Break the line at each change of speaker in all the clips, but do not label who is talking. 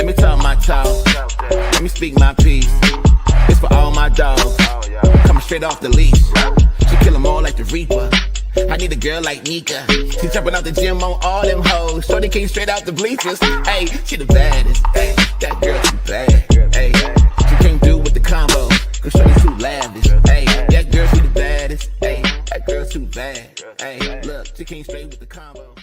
Let me talk my talk. Let me speak my piece. It's for all my dogs. Coming straight off the leash. She kill them all like the Reaper. I need a girl like Nika. She jumping out the gym on all them hoes. Shorty came straight out the bleachers. Hey, she the baddest. Hey, that girl too bad. Hey, she can't do with the combo. Cause shorty too lavish. Hey, that girl she the baddest. Hey, that girl too bad. Hey, look, she came straight with the combo.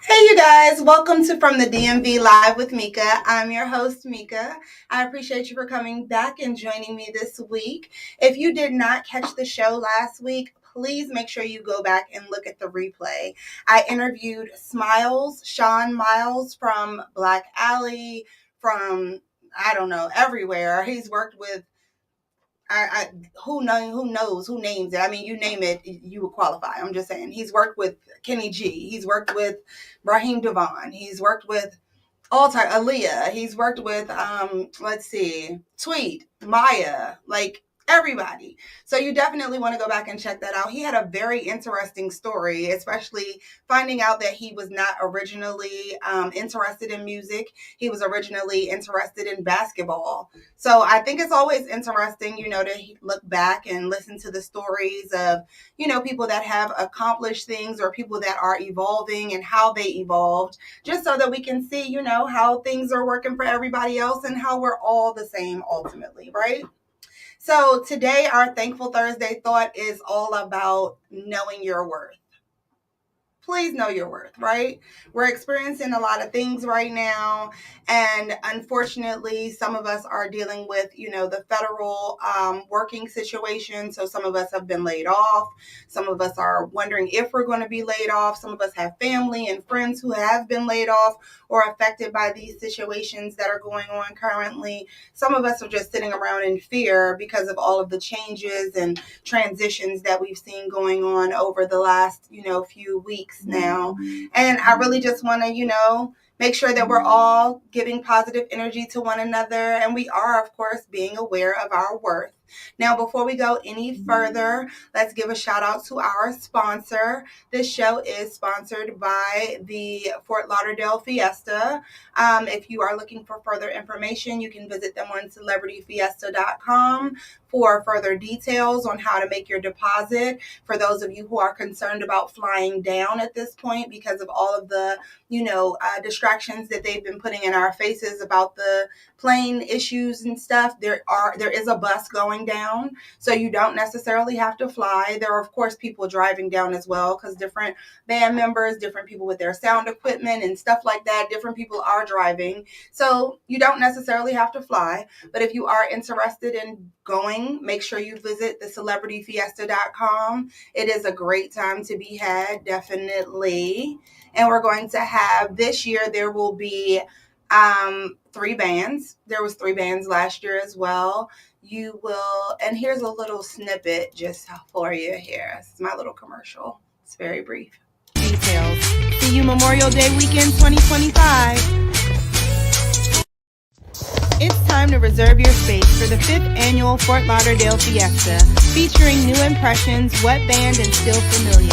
Hey, you guys, welcome to From the DMV Live with Mika. I'm your host, Mika. I appreciate you for coming back and joining me this week. If you did not catch the show last week, please make sure you go back and look at the replay. I interviewed Sean Miles from Black Alley, from, I don't know, everywhere. He's worked with who knows who names it. I mean, you name it, you would qualify. I'm just saying. He's worked with Kenny G. He's worked with Raheem Devon. He's worked with all time Aaliyah. He's worked with let's see, Tweet, Maya, like everybody. So you definitely want to go back and check that out. He had a very interesting story, especially finding out that he was not originally interested in music. He was originally interested in basketball. So I think it's always interesting, to look back and listen to the stories of, people that have accomplished things or people that are evolving and how they evolved, just so that we can see, how things are working for everybody else and how we're all the same ultimately, right? So today, our Thankful Thursday thought is all about knowing your worth. Please know your worth, right? We're experiencing a lot of things right now. And unfortunately, some of us are dealing with, the federal working situation. So some of us have been laid off. Some of us are wondering if we're going to be laid off. Some of us have family and friends who have been laid off or affected by these situations that are going on currently. Some of us are just sitting around in fear because of all of the changes and transitions that we've seen going on over the last, few weeks now. And I really just want to, make sure that we're all giving positive energy to one another. And we are, of course, being aware of our worth. Now, before we go any further, let's give a shout out to our sponsor. This show is sponsored by the Fort Lauderdale Fiesta. If you are looking for further information, you can visit them on celebrityfiesta.com for further details on how to make your deposit. For those of you who are concerned about flying down at this point because of all of the, distractions that they've been putting in our faces about the plane issues and stuff, there is a bus going down, so you don't necessarily have to fly. There are, of course, people driving down as well, because different band members, different people with their sound equipment and stuff like that, different people are driving, so you don't necessarily have to fly. But if you are interested in going, make sure you visit the celebrityfiesta.com. It is a great time to be had, definitely. And we're going to have, this year there will be 3 bands. There was 3 bands last year as well. You will, and here's a little snippet just for you here. This is my little commercial. It's very brief. Details. See you Memorial Day weekend 2025. It's time to reserve your space for the 5th annual Fort Lauderdale Fiesta, featuring new impressions, wet band, and still familiar.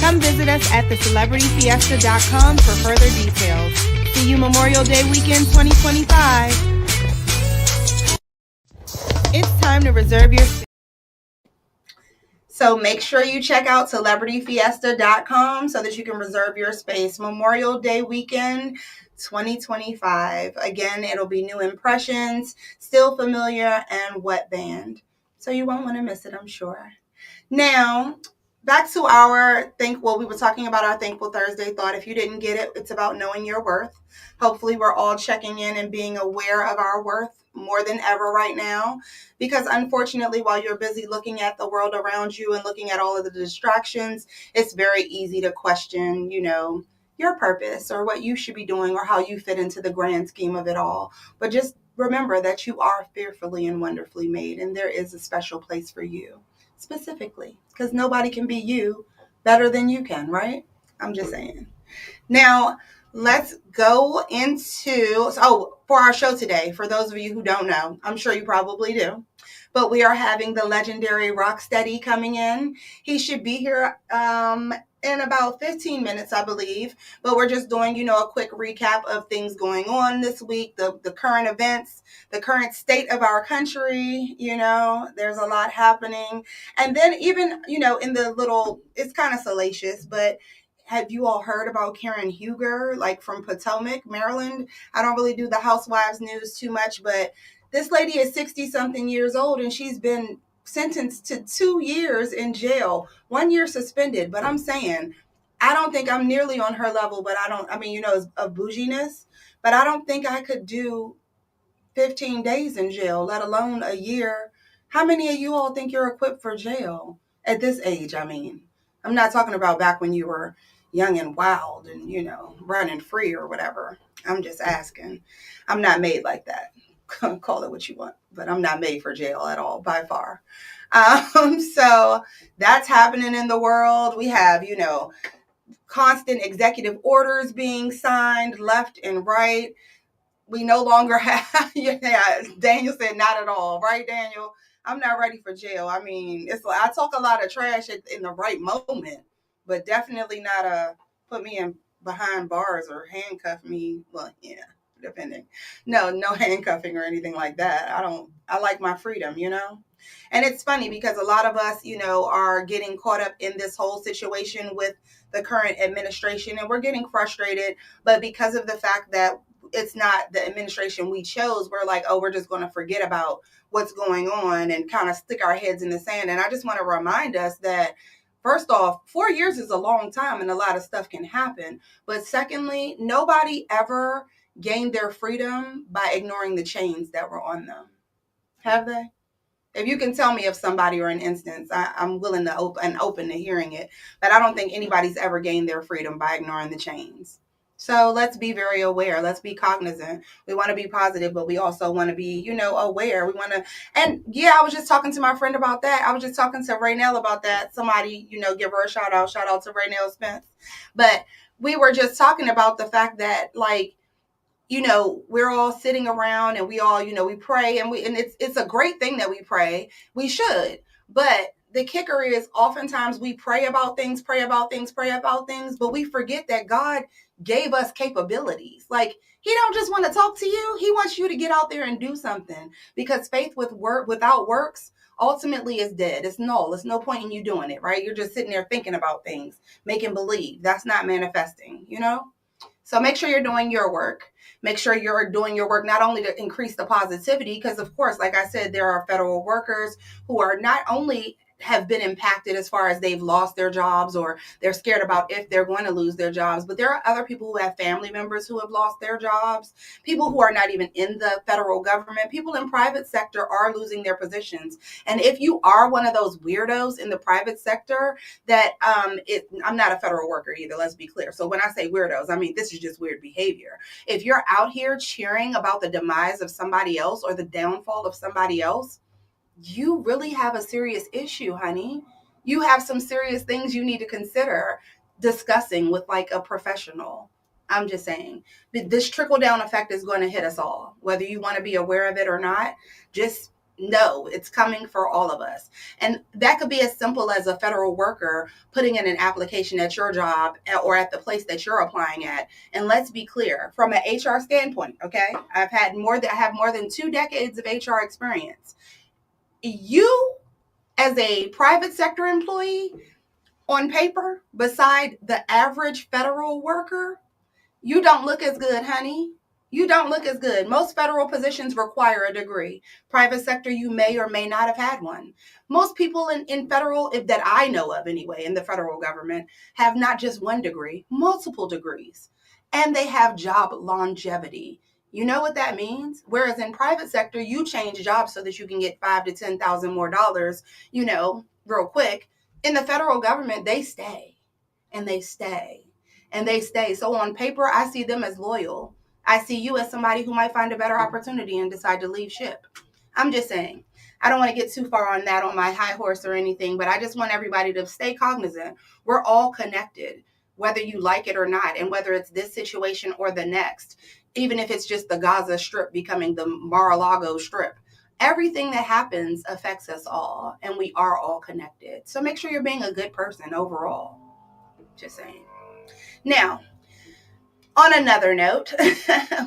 Come visit us at thecelebrityfiesta.com for further details. See you Memorial Day weekend 2025. It's time to reserve your space. So make sure you check out celebrityfiesta.com so that you can reserve your space. Memorial Day weekend 2025. Again, it'll be new impressions, still familiar, and wet band. So you won't want to miss it, I'm sure. Now, back to we were talking about our Thankful Thursday thought. If you didn't get it, it's about knowing your worth. Hopefully we're all checking in and being aware of our worth more than ever right now, because unfortunately, while you're busy looking at the world around you and looking at all of the distractions, it's very easy to question, your purpose or what you should be doing or how you fit into the grand scheme of it all. But just remember that you are fearfully and wonderfully made, and there is a special place for you specifically, because nobody can be you better than you can, right? I'm just saying. Now, let's go into, for our show today, for those of you who don't know, I'm sure you probably do, but we are having the legendary Rocksteady coming in. He should be here in about 15 minutes, I believe, but we're just doing, a quick recap of things going on this week, the current events, the current state of our country. There's a lot happening. And then even, in the little, it's kind of salacious, but have you all heard about Karen Huger, like from Potomac, Maryland? I don't really do the housewives news too much, but this lady is 60-something years old, and she's been sentenced to 2 years in jail, 1 year suspended. But I'm saying, I don't think I'm nearly on her level, but it's of bouginess, but I don't think I could do 15 days in jail, let alone a year. How many of you all think you're equipped for jail at this age? I'm not talking about back when you were young and wild and, running free or whatever. I'm just asking. I'm not made like that. Call it what you want, but I'm not made for jail at all, by far. So that's happening in the world. We have, constant executive orders being signed left and right. We no longer have, Daniel said not at all, right, Daniel? I'm not ready for jail. It's like I talk a lot of trash in the right moment, but definitely not put me in behind bars or handcuff me. Well, yeah, depending. No handcuffing or anything like that. I like my freedom, And it's funny because a lot of us, are getting caught up in this whole situation with the current administration, and we're getting frustrated, but because of the fact that it's not the administration we chose, we're like, we're just going to forget about what's going on and kind of stick our heads in the sand. And I just want to remind us that, first off, 4 years is a long time and a lot of stuff can happen. But secondly, nobody ever gained their freedom by ignoring the chains that were on them. Have they? If you can tell me of somebody or an instance, I'm willing to open to hearing it. But I don't think anybody's ever gained their freedom by ignoring the chains. So let's be very aware. Let's be cognizant. We want to be positive, but we also want to be, aware. We want to, and yeah, I was just talking to my friend about that. I was just talking to Raynell about that. Somebody, give her a shout out to Raynell Spence. But we were just talking about the fact that, like, we're all sitting around and we all, we pray, and it's a great thing that we pray. We should. But the kicker is oftentimes we pray about things, but we forget that God gave us capabilities. Like, he don't just want to talk to you. He wants you to get out there and do something, because faith without works ultimately is dead. It's null. It's no point in you doing it, right? You're just sitting there thinking about things, making believe. That's not manifesting. So make sure you're doing your work. Make sure you're doing your work not only to increase the positivity, because of course, like I said, there are federal workers who are not only have been impacted as far as they've lost their jobs or they're scared about if they're going to lose their jobs, but there are other people who have family members who have lost their jobs, people who are not even in the federal government, people in private sector are losing their positions. And if you are one of those weirdos in the private sector that I'm not a federal worker either, let's be clear. So when I say weirdos, I mean this is just weird behavior. If you're out here cheering about the demise of somebody else or the downfall of somebody else, you really have a serious issue, honey. You have some serious things you need to consider discussing with like a professional. I'm just saying, this trickle down effect is going to hit us all, whether you want to be aware of it or not. Just know it's coming for all of us. And that could be as simple as a federal worker putting in an application at your job or at the place that you're applying at. And let's be clear, from an HR standpoint, okay? I have more than 2 decades of HR experience. You, as a private sector employee, on paper, beside the average federal worker, you don't look as good, honey. You don't look as good. Most federal positions require a degree. Private sector, you may or may not have had one. Most people in federal, that I know of anyway, in the federal government, have not just one degree, multiple degrees. And they have job longevity. You know what that means? Whereas in private sector, you change jobs so that you can get $5,000 to $10,000 more dollars, real quick. In the federal government, they stay and they stay and they stay. So on paper, I see them as loyal. I see you as somebody who might find a better opportunity and decide to leave ship. I'm just saying. I don't want to get too far on that on my high horse or anything, but I just want everybody to stay cognizant. We're all connected, whether you like it or not, and whether it's this situation or the next, even if it's just the Gaza Strip becoming the Mar-a-Lago Strip. Everything that happens affects us all, and we are all connected. So make sure you're being a good person overall. Just saying. Now, on another note,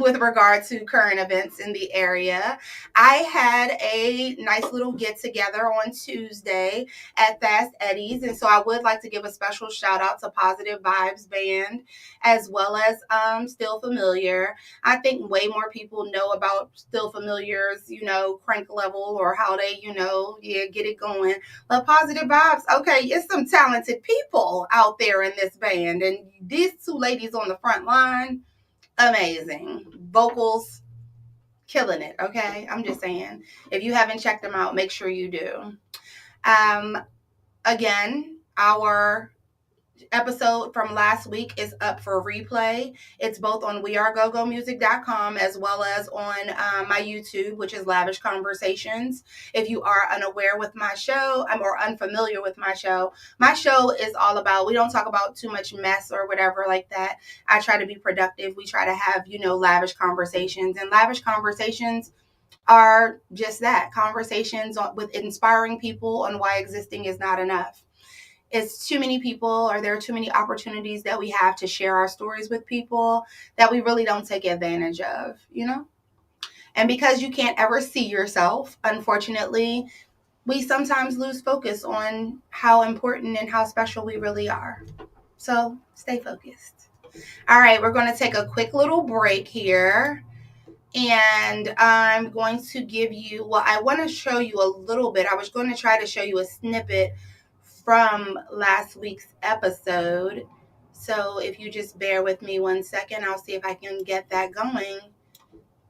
with regard to current events in the area, I had a nice little get together on Tuesday at Fast Eddie's. And so I would like to give a special shout out to Positive Vibes Band, as well as Still Familiar. I think way more people know about Still Familiar's, crank level, or how they, get it going. But Positive Vibes, okay, it's some talented people out there in this band. And these 2 ladies on the front line, amazing. Vocals, killing it, okay? I'm just saying. If you haven't checked them out, make sure you do. Again, our episode from last week is up for replay. It's both on wearegogomusic.com as well as on my YouTube, which is Lavish Conversations. If you are unaware with my show, or unfamiliar with my show is all about, we don't talk about too much mess or whatever like that. I try to be productive. We try to have, lavish conversations, and lavish conversations are just that, conversations with inspiring people on why existing is not enough. It's too many people, or there are too many opportunities that we have to share our stories with people that we really don't take advantage of, And because you can't ever see yourself, unfortunately, we sometimes lose focus on how important and how special we really are. So stay focused. All right, we're going to take a quick little break here. And I'm going to give you, I want to show you a little bit. I was going to try to show you a snippet from last week's episode. So if you just bear with me 1 second, I'll see if I can get that going.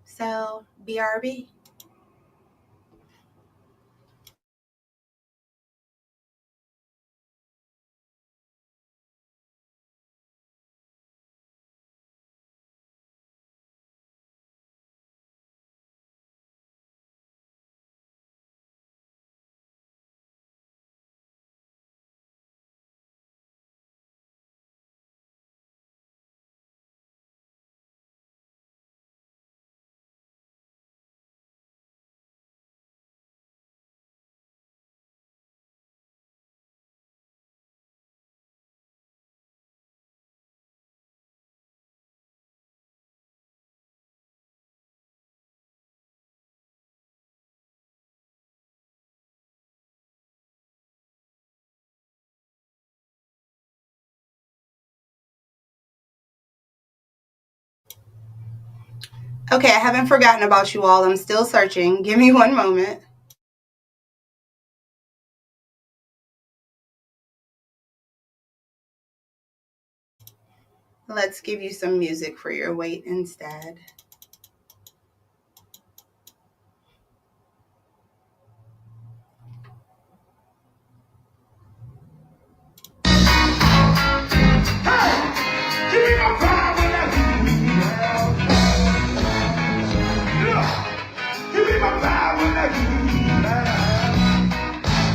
So BRB. Okay, I haven't forgotten about you all. I'm still searching. Give me one moment. Let's give you some music for your wait instead.
Give me my power when I give me my power when I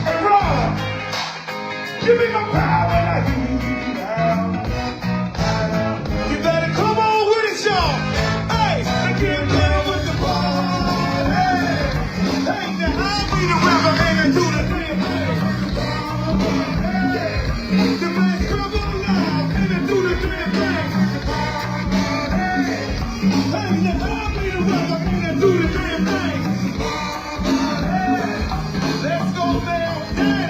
hey, Ron, give me my power when I you better come on with it, y'all. Hey, I get down with the ball. Hey, now I be the river and I do the damn thing. The best come alive and I do the damn thing. Hey, now I be the river and I do the damn thing. Let's go now, yeah.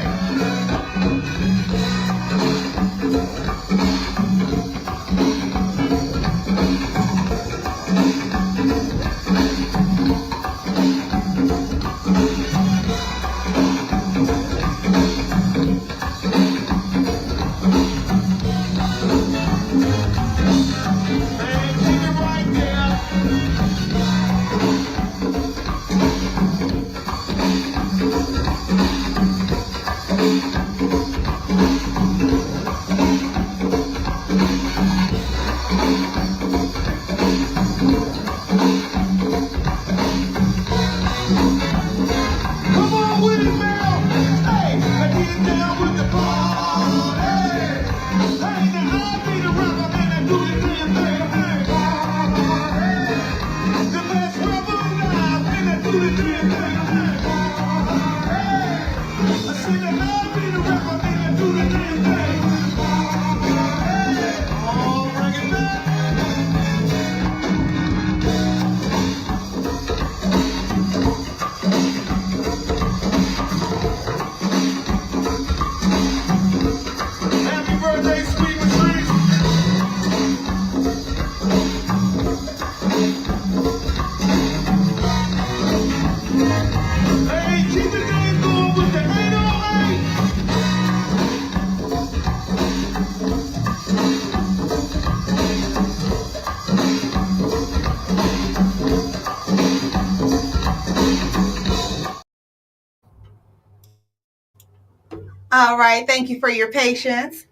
All right, thank you for your patience.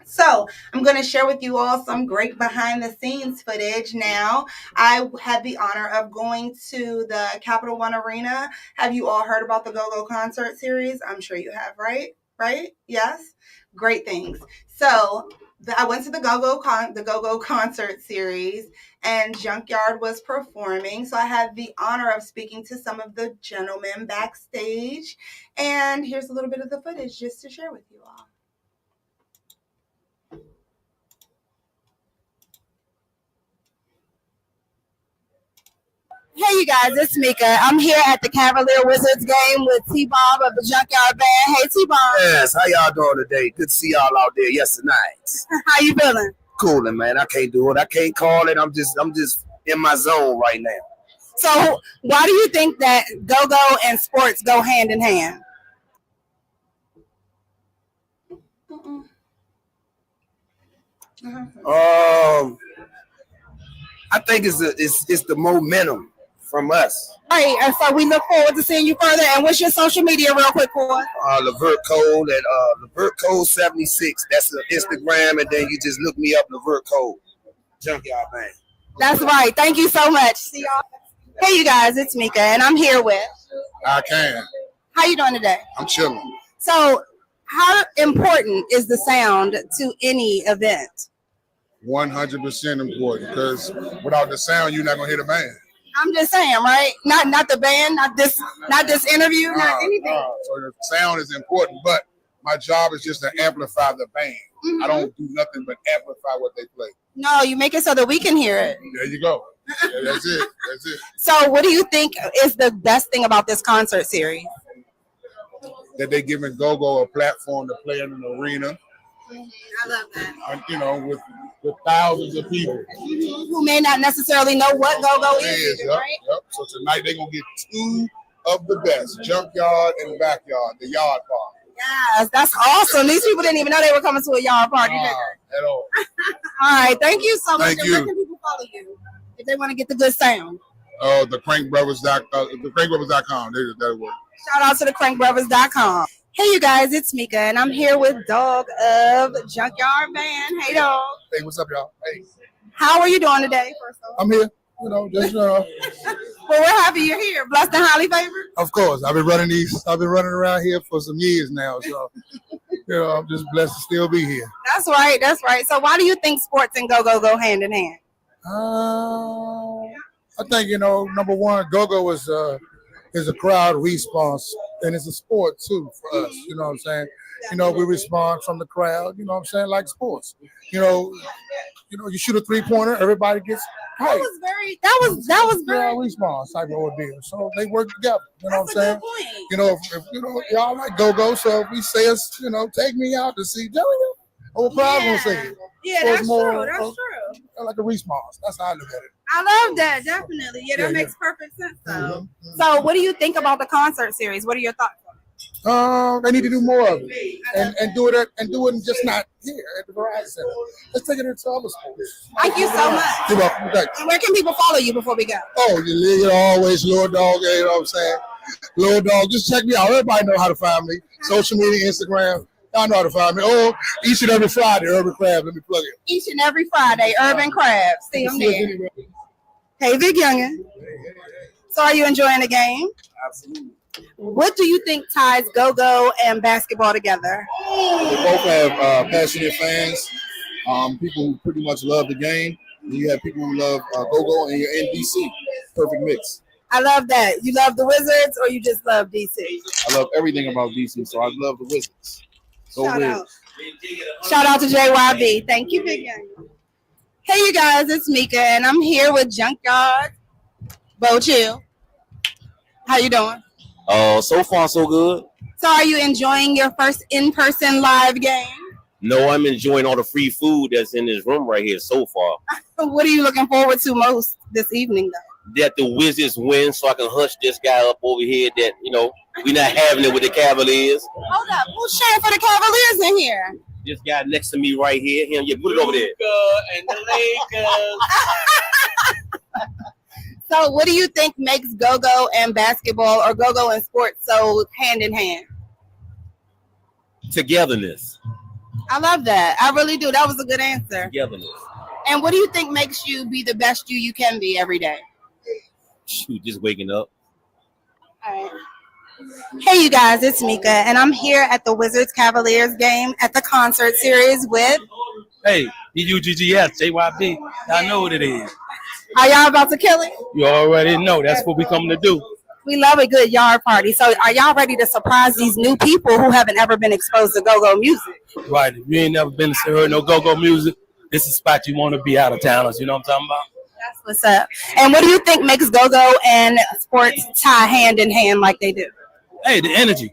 So, I'm going to share with you all some great behind the scenes footage now. I had the honor of going to the Capital One Arena. Have you all heard about the GoGo concert series? I'm sure you have, right? Right? Yes? Great things. So, I went to the GoGo concert series, and Junkyard was performing. So I had the honor of speaking to some of the gentlemen backstage. And here's a little bit of the footage just to share with you all. Hey, you guys, it's Mika. I'm here at the Cavalier Wizards game with T-Bomb of the Junkyard Band. Hey, T-Bomb.
Yes, how y'all doing today? Good to see y'all out there. Yes, tonight.
How you feeling?
Cooling, man. I can't do it. I can't call it. I'm just in my zone right now.
So, why do you think that go-go and sports go hand in hand?
I think it's the momentum from us.
Right, and so we look forward to seeing you further. And what's your social media, real quick, for us?
Levert Cole and Levert Cole 76. That's the Instagram, and then you just look me up, Levert Cole, Junkyard Band.
That's right. Thank you so much. See y'all. Hey, you guys, it's Mika, and I'm here with.
I can.
How you doing today?
I'm chilling.
So, how important is the sound to any event?
100% important, because without the sound, you're not gonna hear the band.
I'm just saying, right? Not the band, not this interview, not anything.
So the sound is important, but my job is just to amplify the band. Mm-hmm. I don't do nothing but amplify what they play.
No, you make it so that we can hear it.
There you go. Yeah, that's it. That's it.
So, what do you think is the best thing about this concert series?
That they giving GoGo a platform to play in an arena.
I love that.
You know, with thousands of people.
Who may not necessarily know what GoGo is,
Yep,
right?
yep. So tonight they're going to get two of the best, junkyard and backyard, the yard party.
Yes, that's awesome. These people didn't even know they were coming to a yard party.
At all.
All right, thank you so much.
Thank
And
you.
where can people follow you if they want to get the good sound?
The crankbrothers.com. That'll work.
Shout out to the crankbrothers.com. Hey, you guys, it's Mika, and I'm here with Dog of Junkyard Band. Hey, Dog.
Hey, what's up, y'all? Hey.
How are you doing today, first of all?
I'm here. You know, just
Well, we're happy you're here. Blessed and highly favored?
of course. I've been running around here for some years now, so you know, I'm just blessed to still be here.
That's right, that's right. So why do you think sports and go-go go hand in hand?
I think, you know, number one, go-go is a crowd response, and it's a sport too for us. You know what I'm saying? You know, we respond from the crowd. You know what I'm saying? Like sports. You know, you shoot a 3-pointer, everybody gets hyped.
That was very
Crowd response type of ordeal. So they work together. You know
That's
what I'm
a
saying?
good point.
You know, if you know y'all like go-go, so if we say us, you know, take me out to see Joey, or crowd gonna say it.
Yeah,
So it's
that's
more,
true. That's true.
like a response. That's how I look at it.
I love that, definitely. Yeah, that
Yeah,
makes perfect sense, though.
Mm-hmm.
So what do you think about the concert series? What are your thoughts on it?
They need to do more of it, and do it just not here at the Verizon Center. Let's take it into other schools.
Thank you so much.
You're welcome. Thank you.
And where can people follow you before we go?
Oh, you're always Lord Dog. You know what I'm saying? Lord Dog. Just check me out. Everybody know how to find me. Social media, Instagram. Y'all know how to find me. Oh, each and every Friday, Urban Crab. Let me plug it.
Each and every Friday, Urban Crab. See them there. Hey, Big Youngin. So are you enjoying the game?
Absolutely.
What do you think ties go-go and basketball together?
They both have passionate fans, people who pretty much love the game. And you have people who love go-go, and you're in DC. Perfect mix.
I love that. You love the Wizards or you just love DC?
I love everything about DC, so I love the Wizards.
Shout out. Shout out to JYB. Thank you, Big Young. Hey, you guys, it's Mika, and I'm here with Junkyard Bo Chill. How you doing?
So far so good.
So are you enjoying your first in-person live game?
No, I'm enjoying all the free food that's in this room right here so far.
What are you looking forward to most this evening, though?
That the Wizards win so I can hush this guy up over here that, you know, we're not having it with the Cavaliers.
Hold up. Who's cheering for the Cavaliers in here?
This guy next to me right here, him, yeah, put it over there.
And the Lakers.
So what do you think makes go-go and basketball or go-go and sports so hand in hand?
Togetherness.
I love that. I really do. That was a good answer.
Togetherness.
And what do you think makes you be the best you can be every day?
Shoot, just waking up.
All right. Hey, you guys, it's Mika, and I'm here at the Wizards Cavaliers game at the concert series with...
Hey, DUGGS, JYB. I know what it is.
Are y'all about to kill it?
You already know. That's what we coming to do.
We love a good yard party. So are y'all ready to surprise these new people who haven't ever been exposed to go-go music?
Right. If you ain't never been to heard no go-go music, this is a spot you want to be out of towners. You know what I'm talking about?
That's what's up. And what do you think makes go-go and sports tie hand in hand like they do?
Hey, the energy.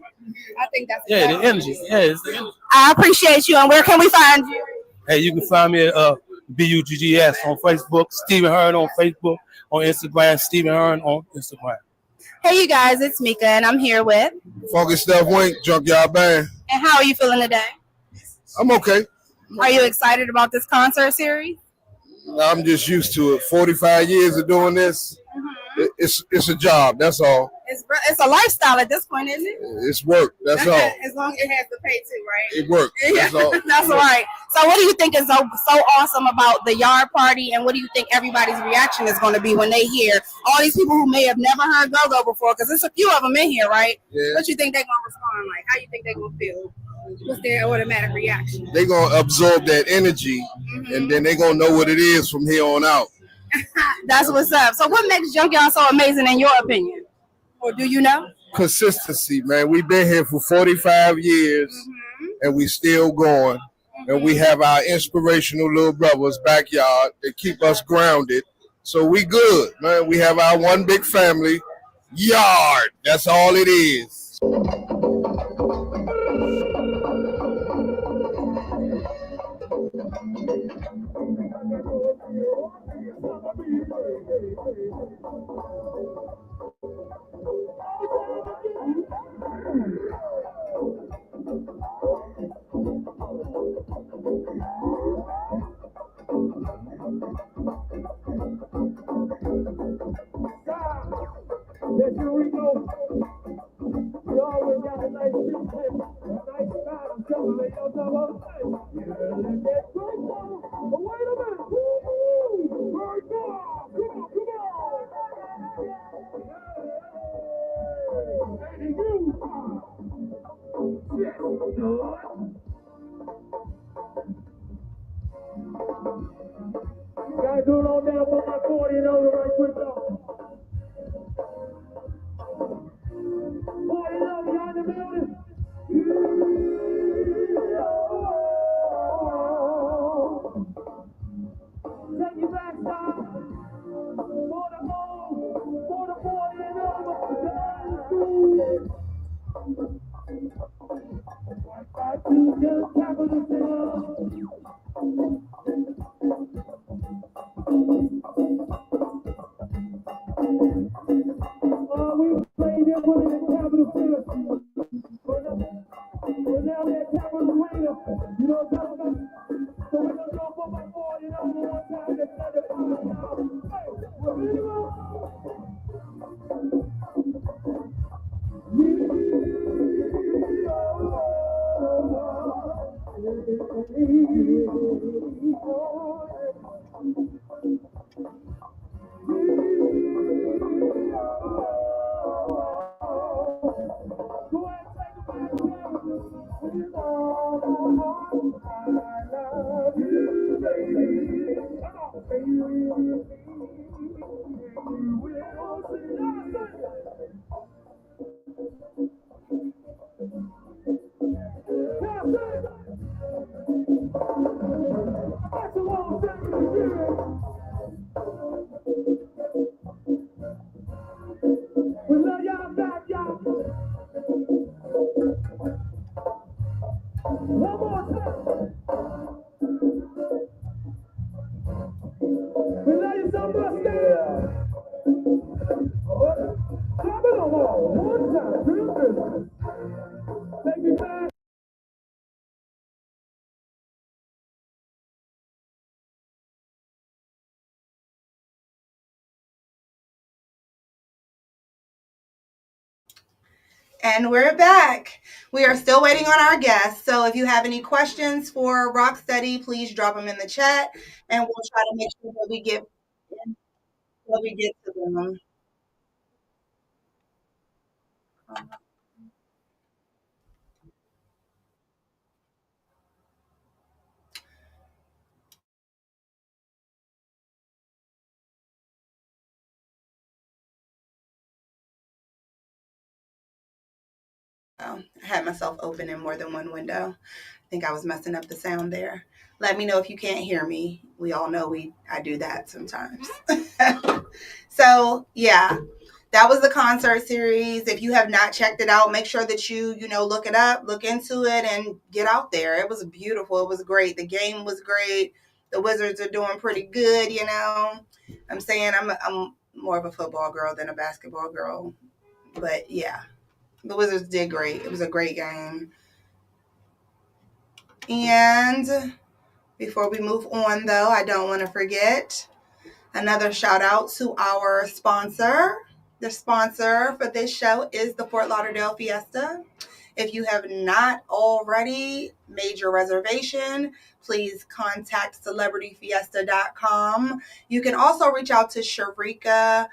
I think that's
Yeah, the energy. Yeah, it's the energy.
I appreciate you. And where can we find you?
Hey, you can find me at BUGGS on Facebook, Stephen Hearn on Facebook, on Instagram, Stephen Hearn on Instagram.
Hey, you guys, it's Mika, and I'm here with...
Funky Stuff Wink, Junkyard Band.
And how are you feeling today?
I'm okay.
Are you excited about this concert series?
I'm just used to it. 45 years of doing this. It's a job. That's all.
It's a lifestyle at this point, isn't it?
It's work. That's all.
As long as it has to pay too, right?
It works. That's all.
That's right. So what do you think is so awesome about the yard party, and what do you think everybody's reaction is going to be when they hear all these people who may have never heard go-go before? Because there's a few of them in here, right?
Yeah.
What you think they're going to respond like? How you think they're going to feel? What's their automatic reaction?
They're going to absorb that energy, and then they're going to know what it is from here on out.
That's what's up. So what makes Junkyard so amazing in your opinion? Or do you know?
Consistency, man. We've been here for 45 years, and we still going. And we have our inspirational little brothers backyard that keep us grounded. So we good, man. We have our one big family yard. That's all it is.
Yes, here we go. We always got a nice shit, a nice battle coming, man. Y'all talking about yeah, that's right now. But wait a minute. Woo-hoo! Right now. Come on. Hey, you. Gotta do it on down for my 40 and over right quick though. 40 and over, y'all in the building. Take you back, son. For the home, for the 40 and over. Back to the capital city. We played that one in the capital city. But now that capital arena, you know what I'm talking about? So we're gonna go for my 40 and over one time. Let's let it fly now. Hey, we're ready to go. We love y'all back, y'all. One more time. We love you so much, guys. Clap it on all. One time. Real good. Take me back.
And we're back. We are still waiting on our guests. So if you have any questions for Rocksteady, please drop them in the chat, and we'll try to make sure that we get to them. Oh, I had myself open in more than one window. I think I was messing up the sound there. Let me know if you can't hear me. We all know I do that sometimes. So yeah, that was the concert series. If you have not checked it out, make sure that you look it up, look into it, and get out there. It was beautiful. It was great. The game was great. The Wizards are doing pretty good. I'm saying I'm more of a football girl than a basketball girl, but yeah, the Wizards did great. It was a great game. And before we move on, though, I don't want to forget another shout out to our sponsor. The sponsor for this show is the Fort Lauderdale Fiesta. If you have not already made your reservation, please contact celebrityfiesta.com. You can also reach out to Sharika.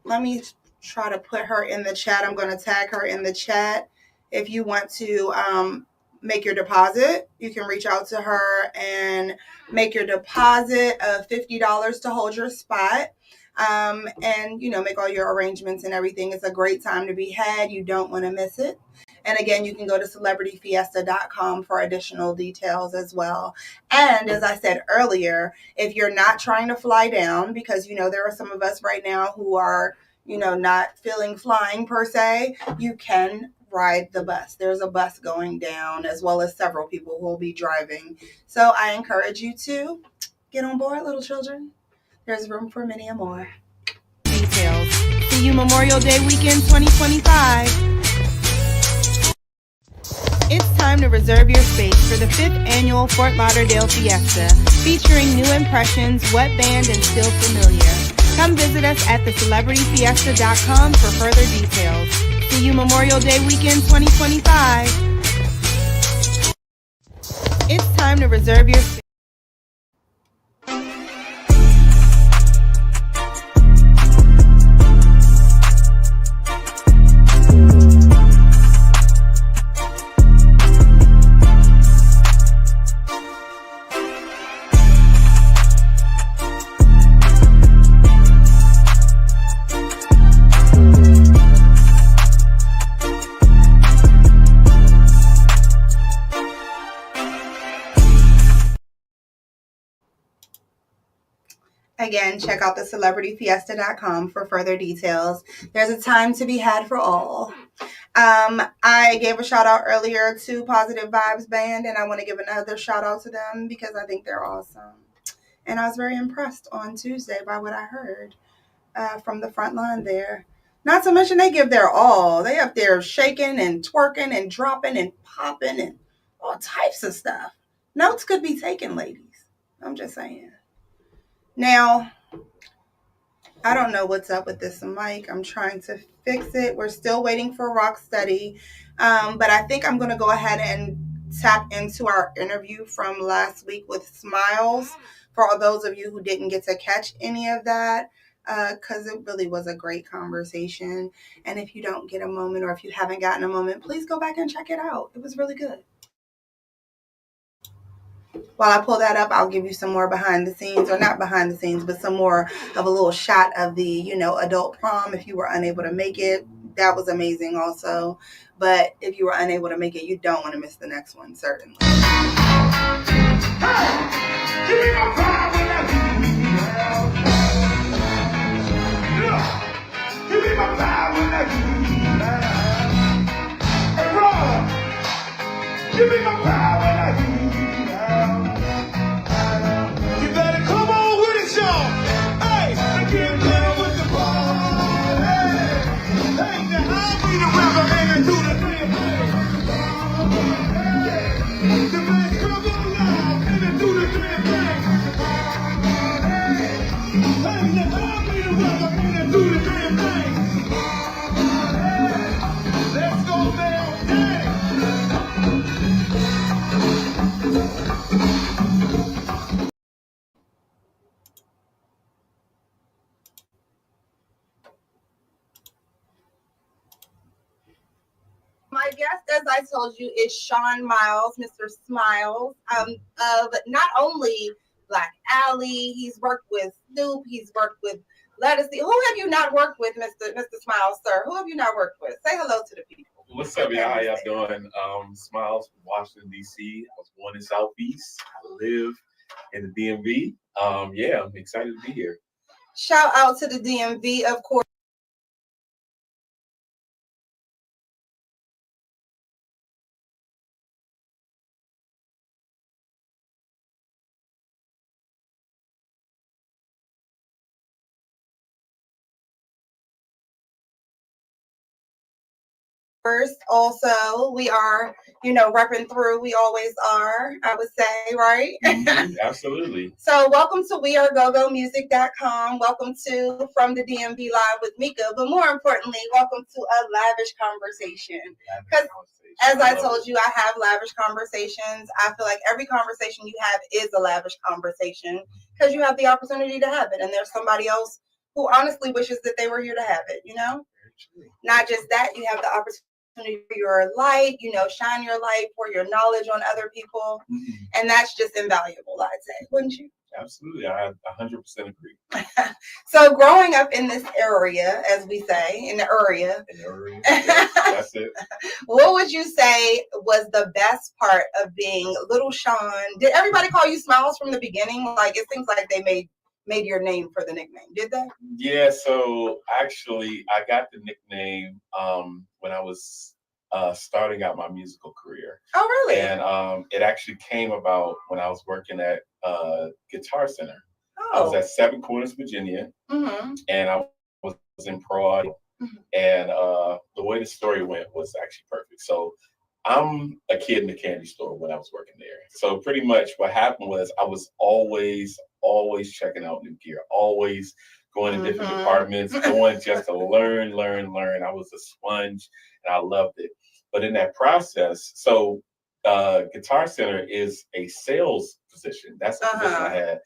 Let me try to put her in the chat. I'm going to tag her in the chat. If you want to make your deposit, you can reach out to her and make your deposit of $50 to hold your spot. And make all your arrangements and everything. It's a great time to be had. You don't want to miss it. And again, you can go to celebrityfiesta.com for additional details as well. And as I said earlier, if you're not trying to fly down, because there are some of us right now who are not feeling flying per se, you can ride the bus. There's a bus going down, as well as several people who will be driving. So I encourage you to get on board, little children. There's room for many more. Details. See you Memorial Day weekend 2025. It's time to reserve your space for the 5th annual Fort Lauderdale Fiesta, featuring new impressions, wet band, and still familiar. Come visit us at thecelebrityfiesta.com for further details. See you Memorial Day weekend 2025. It's time to reserve your space. Again, check out thecelebrityfiesta.com for further details. There's a time to be had for all. I gave a shout out earlier to Positive Vibes Band, and I want to give another shout out to them because I think they're awesome. And I was very impressed on Tuesday by what I heard from the front line there. Not to mention they give their all. They up there shaking and twerking and dropping and popping and all types of stuff. Notes could be taken, ladies. I'm just saying. Now, I don't know what's up with this mic. I'm trying to fix it. We're still waiting for Rocksteady. But I think I'm going to go ahead and tap into our interview from last week with Smiles for all those of you who didn't get to catch any of that, because it really was a great conversation. And if you don't get a moment, or if you haven't gotten a moment, please go back and check it out. It was really good. While I pull that up, I'll give you some more behind the scenes, or not behind the scenes, but some more of a little shot of the, adult prom. If you were unable to make it, that was amazing also. But if you were unable to make it, you don't want to miss the next one, certainly.
Hey, give me my power when I give me my power when I Hey, brother, give me my power when I You better come on with it, y'all. Hey, I get down with the ball. Hey, now I'll be the river man and do the damn thing. The man come on loud and do the damn thing. Hey, now I'll be the river man and do the damn thing. Let's go down, hey.
My guest, as I told you, is Sean Miles, Mr. Smiles, of not only Black Alley. He's worked with Snoop. He's worked with Lettucey. Who have you not worked with, Mr. Smiles, sir? Who have you not worked with? Say hello to the people.
What's up, y'all? How y'all doing? Smiles from Washington, D.C. I was born in Southeast. I live in the DMV. Yeah, I'm excited to be here.
Shout out to the DMV, of course. Also, we are, repping through. We always are, I would say, right?
Mm-hmm, absolutely.
So welcome to wearegogomusic.com. Welcome to From the DMV Live with Mika. But more importantly, welcome to a lavish conversation. Because as I told you, I have lavish conversations. I feel like every conversation you have is a lavish conversation because you have the opportunity to have it. And there's somebody else who honestly wishes that they were here to have it, Not just that, you have the opportunity for your light, shine your light, pour your knowledge on other people. Mm-hmm. And that's just invaluable, I'd say, wouldn't you?
Absolutely. I 100% agree.
So growing up in this area, as we say, in the area.
Yeah, that's it.
What would you say was the best part of being Little Sean? Did everybody call you Smiles from the beginning? Like, it seems like they made your name for the nickname. Did they?
Yeah, so actually I got the nickname when I was starting out my musical career.
Oh, really?
And it actually came about when I was working at Guitar Center.
Oh.
I was at Seven Corners, Virginia, mm-hmm. and I was in pro audio, and the way the story went was actually perfect. So I'm a kid in the candy store when I was working there. So pretty much what happened was I was always checking out new gear, always going to different departments, going just to learn. I was a sponge and I loved it. But in that process, so Guitar Center is a sales position. That's the position I had.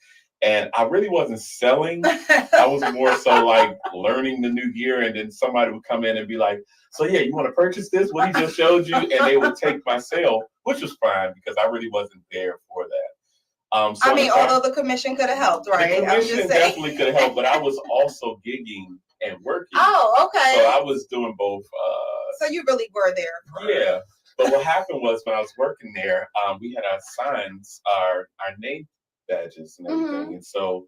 And I really wasn't selling. I was more so like learning the new gear, and then somebody would come in and be like, so yeah, you want to purchase this? What he just showed you? And they would take my sale, which was fine because I really wasn't there for that. So
although the commission could have helped, right?
The commission definitely could have helped, but I was also gigging and working.
Oh, okay.
So I was doing both.
So you really were there.
Yeah. But what happened was when I was working there, we had our signs, our name badges and everything. And so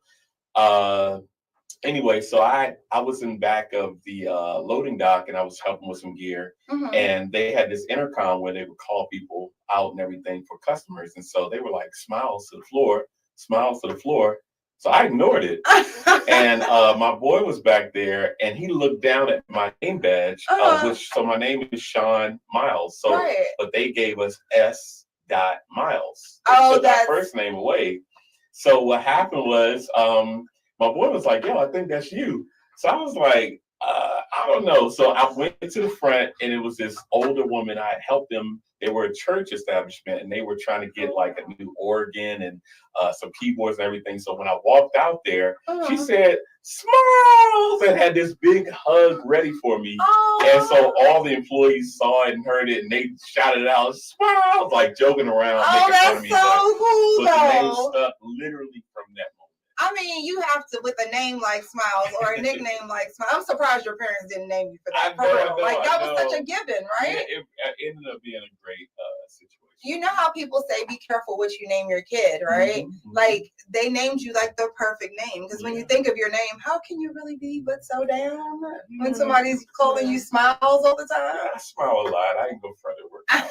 anyway, so I was in back of the loading dock and I was helping with some gear. And they had this intercom where they would call people out and everything for customers. And so they were like, smiles to the floor, smiles to the floor. So I ignored it. And my boy was back there and he looked down at my name badge, so my name is Sean Miles. So, but they gave us S. Miles. They took my first name away. So what happened was, my boy was like, yo, I think that's you. So I was like, I don't know. So I went to the front and it was this older woman. I had helped them. They were a church establishment and they were trying to get like a new organ and some keyboards and everything. So when I walked out there, she said, Smiles, and had this big hug ready for me. And so all the employees saw it and heard it and they shouted out, Smiles, like joking around.
That's so cool,
though. The name stuck literally from that moment.
I mean, you have to, with a name like Smiles or a nickname like Smiles. I'm surprised your parents didn't name you for that. That was such a given, right?
Yeah, it ended up being a great situation.
You know how people say, be careful what you name your kid, right? Like, they named you like the perfect name. Because when you think of your name, how can you really be but so down when somebody's calling you Smiles all the time?
Yeah, I smile a lot. I can go further work out.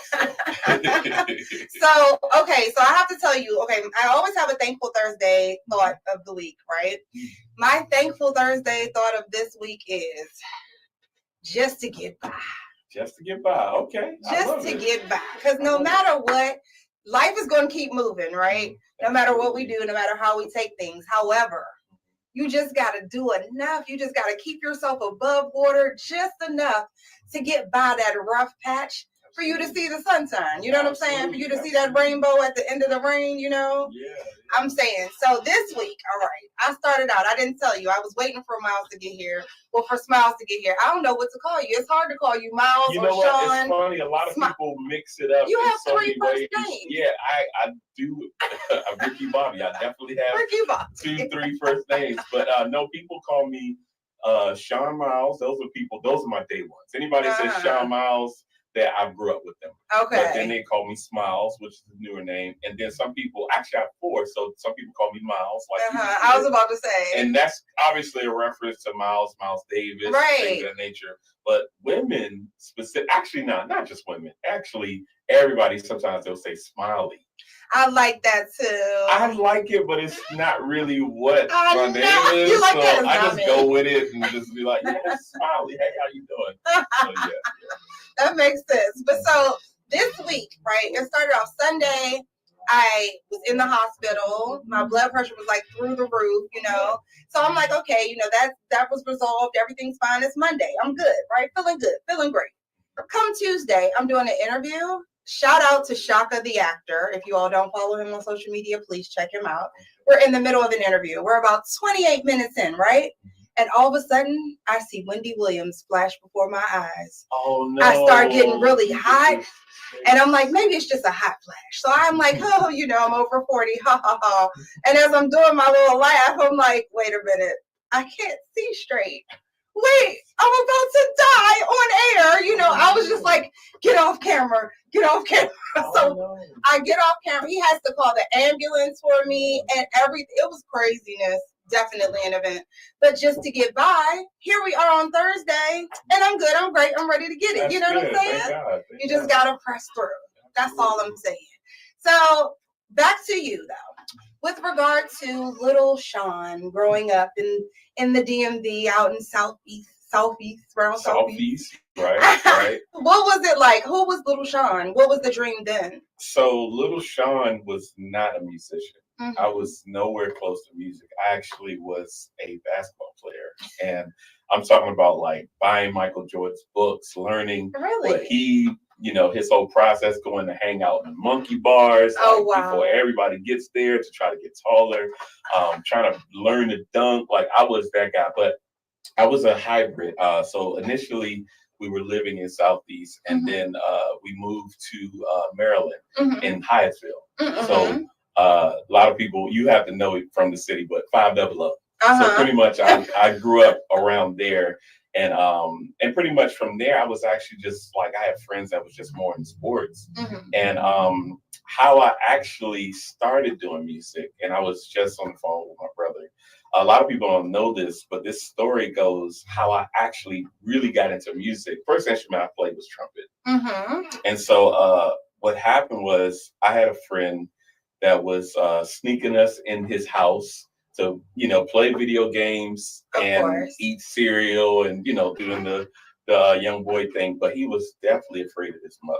So, okay, so I have to tell you, I always have a Thankful Thursday thought of the week, right? My Thankful Thursday thought of this week is just to get by.
Just to get by, okay.
Just to get by. Because no matter what, life is going to keep moving, right? No matter what we do, no matter how we take things. However, you just got to do enough. You just got to keep yourself above water just enough to get by that rough patch for you to see the sunshine. You know what I'm saying? For you to see that rainbow at the end of the rain, you know? Yeah. I'm saying. So this week, all right, I started out. I didn't tell you. I was waiting for Miles to get here. Well, for Smiles to get here. I don't know what to call you. It's hard to call you Miles or Sean.
You know what? It's funny. A lot of people mix it up.
You have
so
3 first names.
Yeah, I do. Ricky Bobby. I definitely have
Ricky Bobby.
2, 3 first names. But no, people call me Sean Miles. Those are my day ones. Anybody that says Sean Miles, that I grew up with them.
Okay.
But then they call me Smiles, which is a newer name. And then some people, actually I have 4, so some people call me Miles. Like
I was about to say.
And that's obviously a reference to Miles Davis, things of that nature. But women, actually not just women. Actually, everybody, sometimes they'll say Smiley.
I like that too.
I like it, but it's not really what my name is.
You like
so I just go with it and just be like, yeah, Smiley. Hey, how you doing? So, yeah.
That makes sense. But so this week, right, it started off Sunday. I was in the hospital. My blood pressure was like through the roof, you know. So I'm like, okay, you know, that was resolved. Everything's fine. It's Monday. I'm good, right? Feeling good, feeling great. Come Tuesday, I'm doing an interview. Shout out to Shaka the actor. If you all don't follow him on social media, please check him out. We're in the middle of an interview. We're about 28 minutes in, right? And all of a sudden, I see Wendy Williams flash before my eyes.
Oh, no.
I start getting really hot. And I'm like, maybe it's just a hot flash. So I'm like, oh, you know, I'm over 40. Ha, ha, ha. And as I'm doing my little laugh, I'm like, wait a minute. I can't see straight. Wait, I'm about to die on air. You know, I was just like, get off camera. Get off camera. So I get off camera. He has to call the ambulance for me and everything. It was craziness. Definitely an event. But just to get by, here we are on Thursday, and I'm good. I'm great. I'm ready to get it.
That's
you know
good.
What I'm saying?
Thank God.
You just got to press through. That's all I'm saying. So back to you, though. With regard to little Sean growing up in the DMV out in Southeast Southeast, around Southeast.
Right.
What was it like? Who was Little Sean? What was the dream then?
So Little Sean was not a musician.
Mhm.
I was nowhere close to music. I actually was a basketball player. And I'm talking about like buying Michael Jordan's books, learning
Really?
what he, his whole process, going to hang out in monkey bars before everybody gets there to try to get taller, trying to learn to dunk. Like I was that guy, but I was a hybrid. So initially we were living in Southeast, and then we moved to Maryland in Hyattsville. So a lot of people, you have to know it from the city, but 500. So pretty much I grew up around there. And pretty much from there, I was actually just like, I had friends that was just more in sports. And how I actually started doing music, and I was just on the phone with my brother. A lot of people don't know this, but this story goes how I actually really got into music. First instrument I played was trumpet. And so what happened was I had a friend that was sneaking us in his house to, play video games and eat cereal and, doing the young boy thing. But he was definitely afraid of his mother.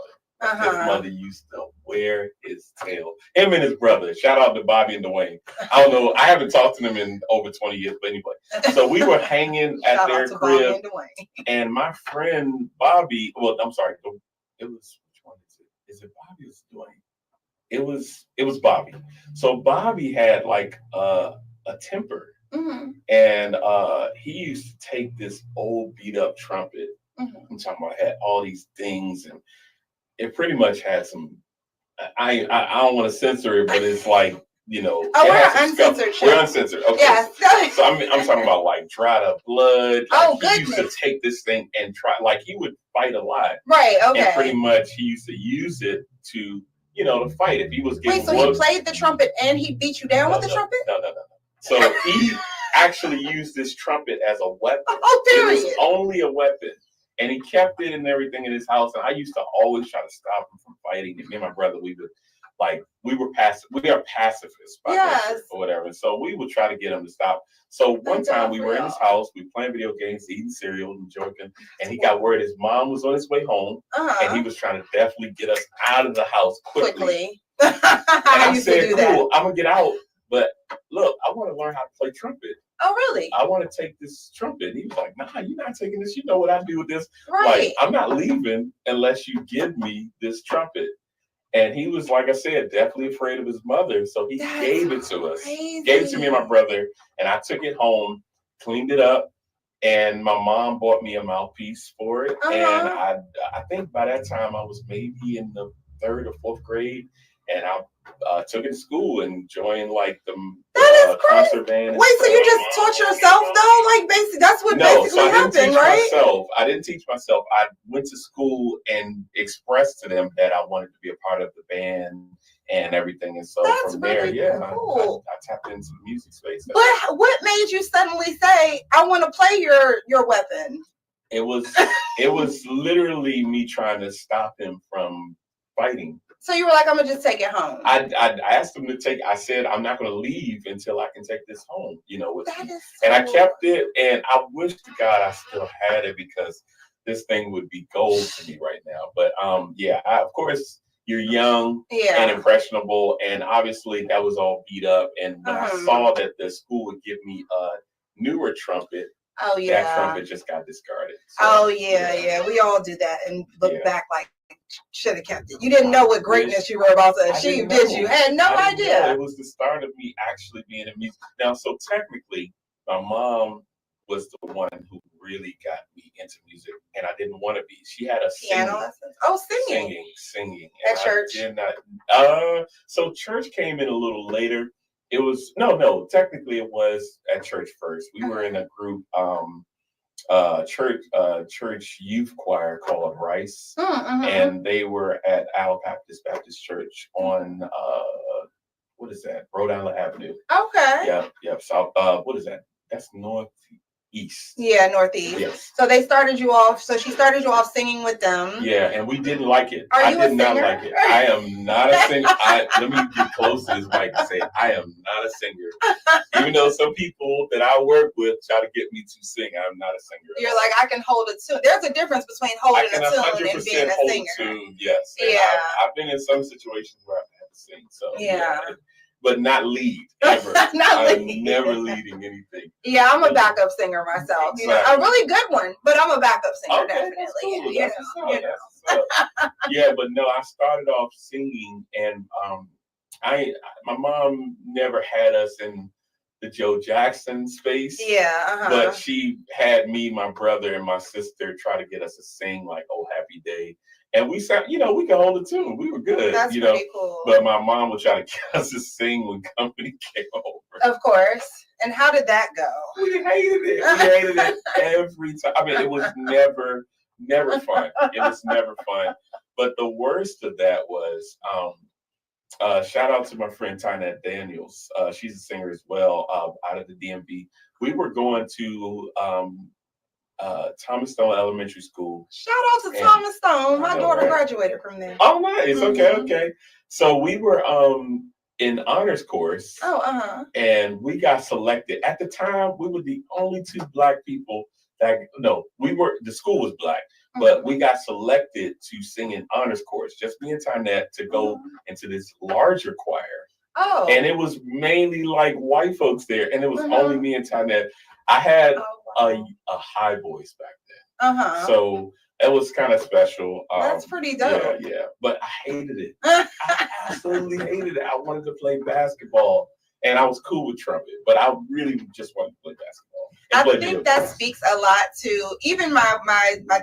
His mother used to wear his tail. Him and his brother. Shout out to Bobby and Dwayne. I don't know. I haven't talked to them in over 20 years, but anyway. So we were hanging at their crib. And my friend Bobby, well, I'm sorry. It was, which one is it? Is it Bobby or Dwayne? It was Bobby. So Bobby had like a temper. And he used to take this old beat up trumpet. I'm talking about, had all these things, and it pretty much had some. I don't want to censor it, but it's like,
Oh, we're uncensored.
We're uncensored. Okay.
Yes.
So I'm talking about like dried up blood. Like, he used to
goodness.
take this thing and try. Like he would fight a lot.
Right. Okay.
And pretty much he used to use it to, to fight. If he was getting
Wait, so he played the trumpet and he beat you down with the trumpet?
No. So he actually used this trumpet as a weapon.
Oh, period.
It was only a weapon. And he kept it and everything in his house. And I used to always try to stop him from fighting. And me and my brother, we are pacifists by nature or whatever. And so we would try to get him to stop. So one time we were in his house, we playing video games, eating cereal and joking. And he got word his mom was on his way home. And he was trying to definitely get us out of the house quickly. And I said, cool, I'm going to get out. But look, I want to learn how to play trumpet.
Oh, really?
I want to take this trumpet. And he was like, nah, you're not taking this. You know what I do with this.
Right.
Like, I'm not leaving unless you give me this trumpet. And he was, like I said, definitely afraid of his mother. So he gave it to us.
Crazy.
Gave it to me and my brother. And I took it home, cleaned it up. And my mom bought me a mouthpiece for it. And I think by that time I was maybe in the 3rd or 4th grade. And I took it to school and joined like the concert band.
Wait, so you just taught yourself though? Like basically, that's what basically happened, right?
I didn't teach myself. I went to school and expressed to them that I wanted to be a part of the band and everything. And so from there, cool. I tapped into the music space.
But what made you suddenly say, I want to play your weapon?
It was literally me trying to stop him from fighting.
So you were like, I'm going to just take it home.
I asked him to I said, I'm not going to leave until I can take this home, with me. And I kept it, and I wish to God I still had it because this thing would be gold to me right now. But of course, you're young and impressionable, and obviously that was all beat up. And when I saw that the school would give me a newer trumpet, that trumpet just got discarded. So,
we all do that and look back like, should have kept it. You didn't know what greatness you were about to achieve, did you? Had no idea.
It was the start of me actually being in music. Now, so technically, my mom was the one who really got me into music, and I didn't want to be. She had a
piano lessons. Oh,
singing
at church.
So church came in a little later. It was no. Technically, it was at church first. We were in a group. Church youth choir called Rice, and they were at Baptist Church on what is that? Rhode Island Avenue.
Okay.
Yep. So what is that? That's north. East.
Yeah, Northeast.
Yes.
So they started you off. So she started you off singing with them.
Yeah, and we didn't like it.
Are you
I did
a
not
singer?
like it. I am not a singer. Let me get close to this mic and say I am not a singer. Even though some people that I work with try to get me to sing, I'm not a singer.
You're like, I can hold a tune. There's a difference between holding a tune and being a singer.
Tune, yes. And
Yeah.
I've been in some situations where I've had to sing. So
yeah.
But not lead ever. I'm never leading anything.
Yeah, I'm a backup singer myself.
Exactly.
You know, a really good one, but I'm a backup singer,
Okay,
definitely.
that's cool.
You know.
Yeah, but no, I started off singing, and my mom never had us in the Joe Jackson space.
Yeah,
but she had me, my brother, and my sister try to get us to sing like "Oh Happy Day," and we sang. You know, we could hold a tune. We were good.
That's pretty cool.
But my mom would try to get us to sing when company came over.
Of course. And how did that go?
We hated it. We hated it every time. I mean, it was never fun. It was never fun. But the worst of that was, shout out to my friend Tynette Daniels. She's a singer as well, out of the DMV. We were going to Thomas Stone Elementary School.
Shout out to Thomas Stone. My daughter graduated from there.
Oh, nice. Okay. So we were in honors course. And we got selected. At the time, we were the only two Black people the school was Black, but we got selected to sing in honors course, just me and Tynette, to go into this larger choir.
Oh.
And it was mainly like white folks there, and it was only me and Tynette. I had a high voice back then. So it was kind of special.
That's pretty dope.
Yeah. But I hated it. I absolutely hated it. I wanted to play basketball, and I was cool with trumpet, but I really just wanted to play basketball.
I think that speaks a lot to even my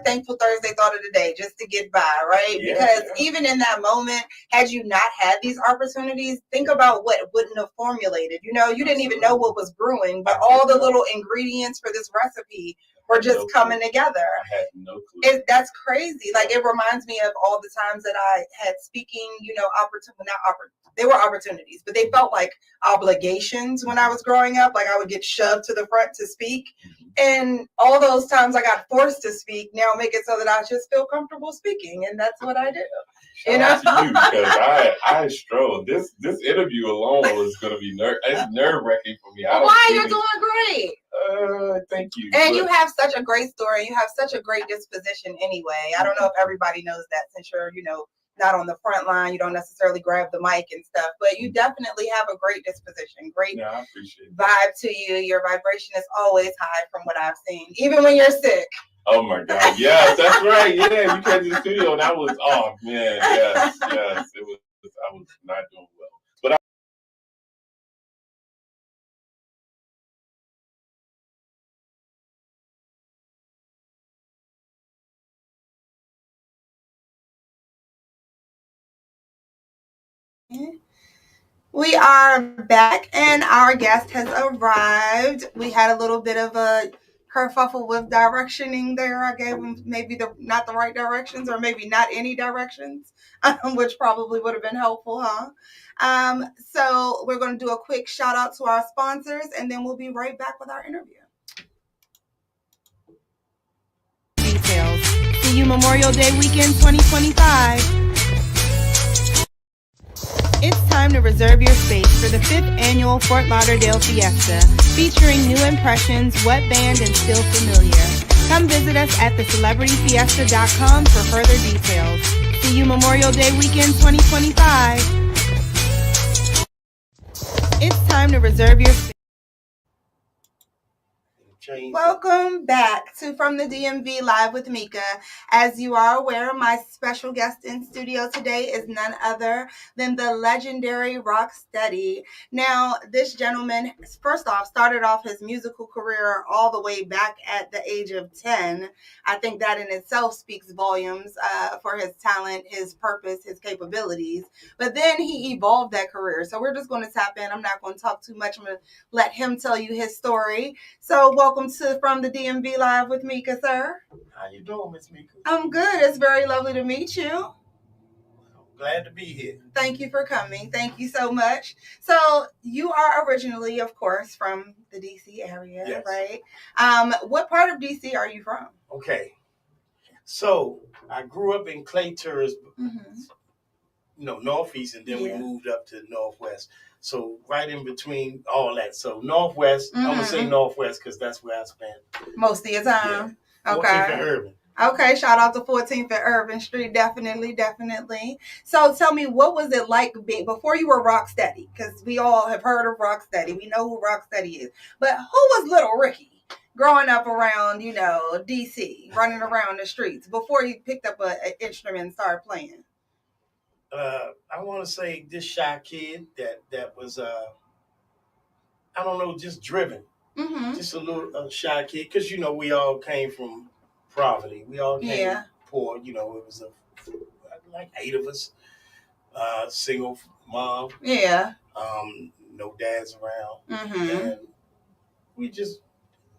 Thankful Thursday thought of the day, just to get by, right? Because even in that moment, had you not had these opportunities, think about what wouldn't have formulated. You know, you didn't even know what was brewing, but all the little ingredients for this recipe were just coming together.
I had no clue.
That's crazy. Like, it reminds me of all the times that I had speaking, they were opportunities, but they felt like obligations when I was growing up. Like, I would get shoved to the front to speak. And all those times I got forced to speak now make it so that I just feel comfortable speaking. And that's what I do.
Shout out to you, because I struggled. This interview alone was going to be nerve-wracking for me.
Why? You're doing great.
Thank you.
And you have such a great story. You have such a great disposition anyway. I don't know if everybody knows that, since you're, not on the front line. You don't necessarily grab the mic and stuff, but you definitely have a great disposition, great
I appreciate
vibe to you. Your vibration is always high from what I've seen, even when you're sick.
Oh my God. Yes, that's right. Yeah, you came to the studio and I was, oh man, yes. It was, I was not doing well. But
We are back and our guest has arrived. We had a little bit of a kerfuffle with directioning there. I gave him maybe not the right directions, or maybe not any directions, which probably would have been helpful, huh? So we're going to do a quick shout out to our sponsors, and then we'll be right back with our interview. Details. See you Memorial Day weekend 2025. It's time to reserve your space for the 5th annual Fort Lauderdale Fiesta, featuring new impressions, wet band, and still familiar. Come visit us at thecelebrityfiesta.com for further details. See you Memorial Day weekend 2025. It's time to reserve your space. Welcome back to From the DMV Live with Mika. As you are aware, my special guest in studio today is none other than the legendary Rocksteady. Now, this gentleman, first off, started off his musical career all the way back at the age of 10. I think that in itself speaks volumes for his talent, his purpose, his capabilities. But then he evolved that career. So we're just going to tap in. I'm not going to talk too much. I'm going to let him tell you his story. So welcome to From the DMV Live with Mika, sir.
How you doing, Miss Mika?
I'm good. It's very lovely to meet you.
Glad to be here.
Thank you for coming. Thank you so much. So you are originally, of course, from the DC area,
Yes.
right? What part of DC are you from?
Okay. So I grew up in Clay Terrace, northeast, and then we moved up to northwest. So right in between all that. So northwest, I'm gonna say northwest because that's where I spent
most of your time.
Yeah. 14th and Urban.
Okay, shout out to 14th and Urban Street, definitely. So tell me, what was it like being before you were Rocksteady? Because we all have heard of Rocksteady. We know who Rocksteady is. But who was Little Ricky growing up around, DC, running around the streets before you picked up an instrument and started playing?
I want to say this shy kid that was, I don't know, just driven. Just a little shy kid. Because, we all came from poverty. We all came poor. It was like 8 of us. Single mom.
Yeah.
No dads around. And we just,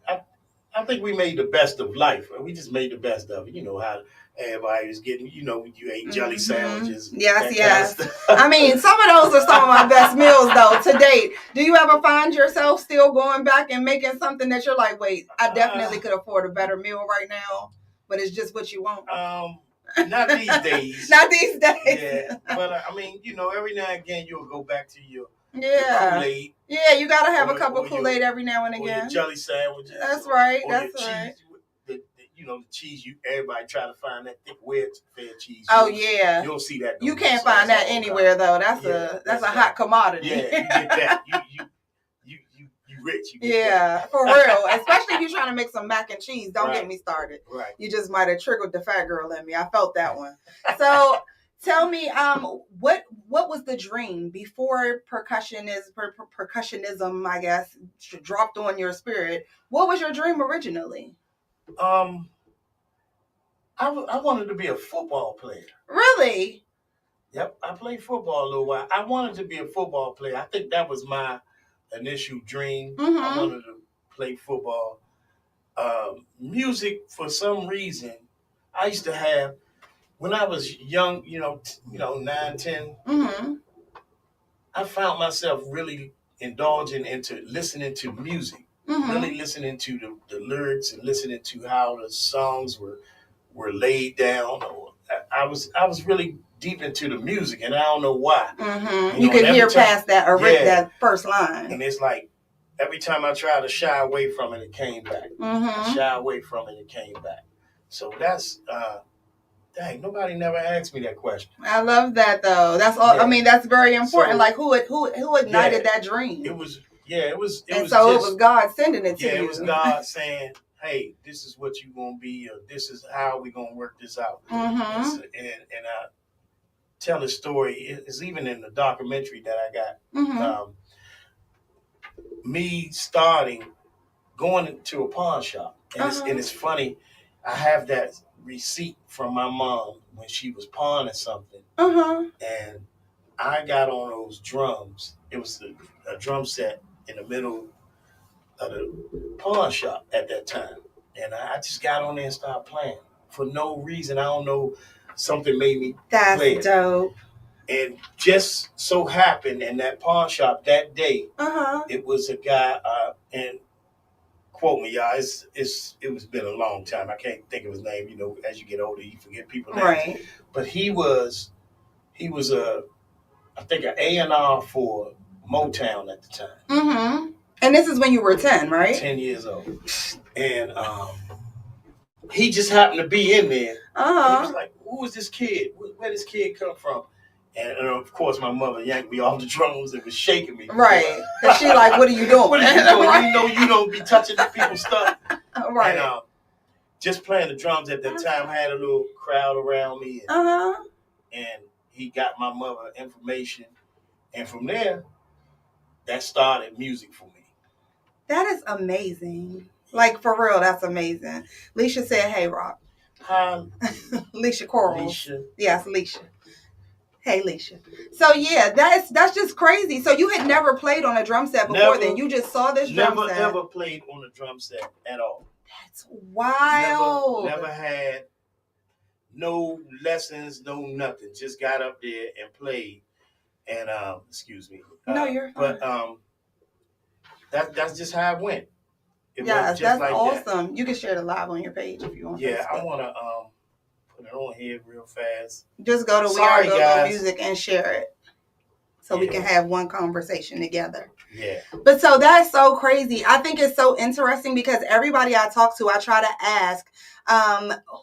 I think we made the best of life. We just made the best of it. You know how everybody was getting, you ate jelly sandwiches.
Yes. I mean, some of those are some of my best meals, though, to date. Do you ever find yourself still going back and making something that you're like, wait, I definitely could afford a better meal right now, but it's just what you want?
Not these days.
Not these days.
Yeah, but I mean, every now and again you'll go back to your Kool-Aid.
Yeah, you gotta have a cup of Kool-Aid every now and again.
Or your jelly sandwiches.
That's right.
Or
That's
your
right.
Cheese, the cheese. Everybody try to find that thick wedge-fed cheese.
Yeah.
You don't see that.
You can't find that anywhere though. That's a hot commodity.
Yeah, you get that. You rich.
For real. Especially if you're trying to make some mac and cheese. Don't get me started.
Right.
You just might have triggered the fat girl in me. I felt that one. So tell me, what was the dream before percussionism, I guess, dropped on your spirit? What was your dream originally?
I wanted to be a football player.
Really?
Yep, I played football a little while. I wanted to be a football player. I think that was my initial dream. I wanted to play football. Music, for some reason, I used to have, when I was young, 9, 10, I found myself really indulging into listening to music, really listening to the lyrics and listening to how the songs were laid down. I was really deep into the music, and I don't know why.
You could hear past that that first line.
And it's like every time I tried to shy away from it, it came back. I shy away from it, it came back. So that's dang, nobody never asked me that question.
I love that though. That's all. I mean, that's very important. So, like who ignited that dream?
It was it was
God sending it to you.
Yeah, it was God saying, hey, this is what you're gonna be, or this is how we're gonna work this out. And I tell a story. It's even in the documentary that I got. Me starting going into a pawn shop, and it's funny. I have that receipt from my mom when she was pawning something, and I got on those drums. It was a drum set in the middle of the pawn shop at that time, and I just got on there and started playing for no reason. I don't know. Something made me play it.
That's dope.
And just so happened in that pawn shop that day, it was a guy, and quote me, y'all, it was been a long time. I can't think of his name. As you get older, you forget people's names.
Right.
But he was I think an A&R for Motown at the time.
And this is when you were 10, right?
10 years old. And he just happened to be in there. He was like, who is this kid? Where did this kid come from? And of course, my mother yanked me off the drums and was shaking me.
Right. And she like, what are you doing?
What are you doing? Right. You know you don't be touching the people's stuff.
Right.
And just playing the drums at that time, I had a little crowd around me. And he got my mother information. And from there, that started music for me.
That is amazing. Like, for real, that's amazing. Leisha said, hey, Rob.
Hi.
Leisha Coral.
Leisha.
Yes, Leisha. Hey, Leisha. So, yeah, that's just crazy. So, you had never played on a drum set before then? You just saw this drum set?
Never ever played on a drum set at all.
That's wild.
Never had no lessons, no nothing. Just got up there and played. And excuse me.
No, you're fine.
But that's just how it went. It
Yes,
went just
that's
like
awesome.
that.
You can share the live on your page if you want.
Yeah,
Facebook.
I wanna put it on here real fast.
Just go to
Sorry,
We Are GoGo
guys.
Music and share it, so we can have one conversation together.
Yeah.
But so that's so crazy. I think it's so interesting because everybody I talk to, I try to ask,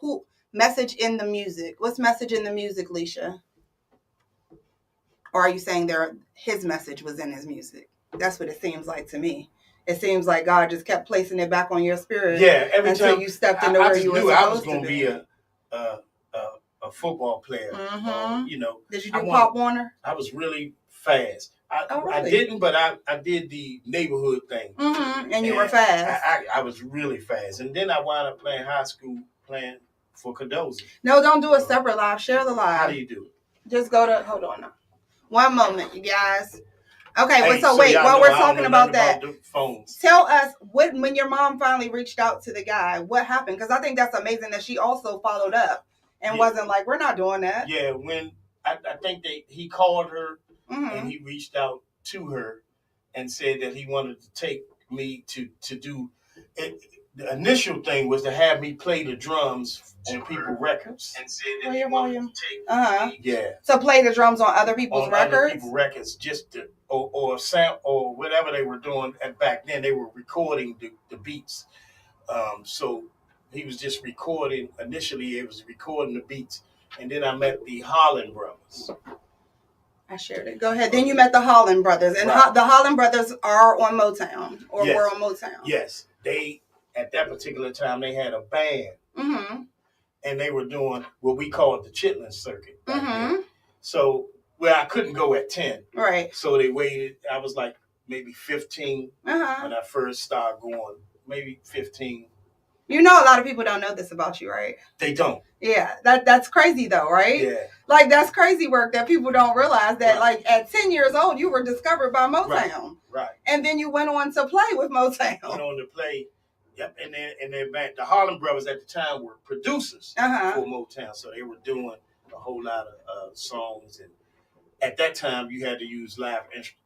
who message in the music. What's message in the music, Leisha? Or are you saying his message was in his music? That's what it seems like to me. It seems like God just kept placing it back on your spirit.
Yeah, every
until
time
you stepped into where you were supposed
I was
to
gonna be a football player.
Mm-hmm.
You know.
Did you do Pop Warner?
I was really fast.
Really?
I didn't, but I did the neighborhood thing.
Mm-hmm. And you were fast.
I was really fast. And then I wound up playing high school, playing for Cardozo.
No, don't do a separate live. Share the live.
How do you do it?
Just go to, hold on now. One moment, you guys. Okay,
Hey,
so wait, while we're talking about that,
phones.
Tell us when your mom finally reached out to the guy, what happened? Because I think that's amazing that she also followed up and wasn't like, we're not doing that.
Yeah, when I think he called her and he reached out to her and said that he wanted to take me to do it. The initial thing was to have me play the drums on people's records. And said that he wanted to take me. Yeah.
So play the drums on other people's records?
Other people's records, just to, or sound or whatever they were doing back then. They were recording the beats. So he was just recording. Initially, it was recording the beats. And then I met the Holland brothers.
I shared it. Go ahead. Then you met the Holland brothers. And the Holland brothers are on Motown or were on Motown.
Yes. They, at that particular time, they had a band. Mm-hmm. And they were doing what we called the Chitlin circuit. Mm-hmm. So, I couldn't go at 10.
Right.
So they waited. I was like maybe 15 when I first started going. Maybe 15.
You know, a lot of people don't know this about you, right?
They don't.
Yeah, that's crazy though, right?
Yeah.
Like that's crazy work that people don't realize that like at 10 years old, you were discovered by Motown.
Right.
And then you went on to play with Motown.
Went on to play. Yep. And then back, the Harlem Brothers at the time were producers for Motown. So they were doing a whole lot of songs. And at that time, you had to use live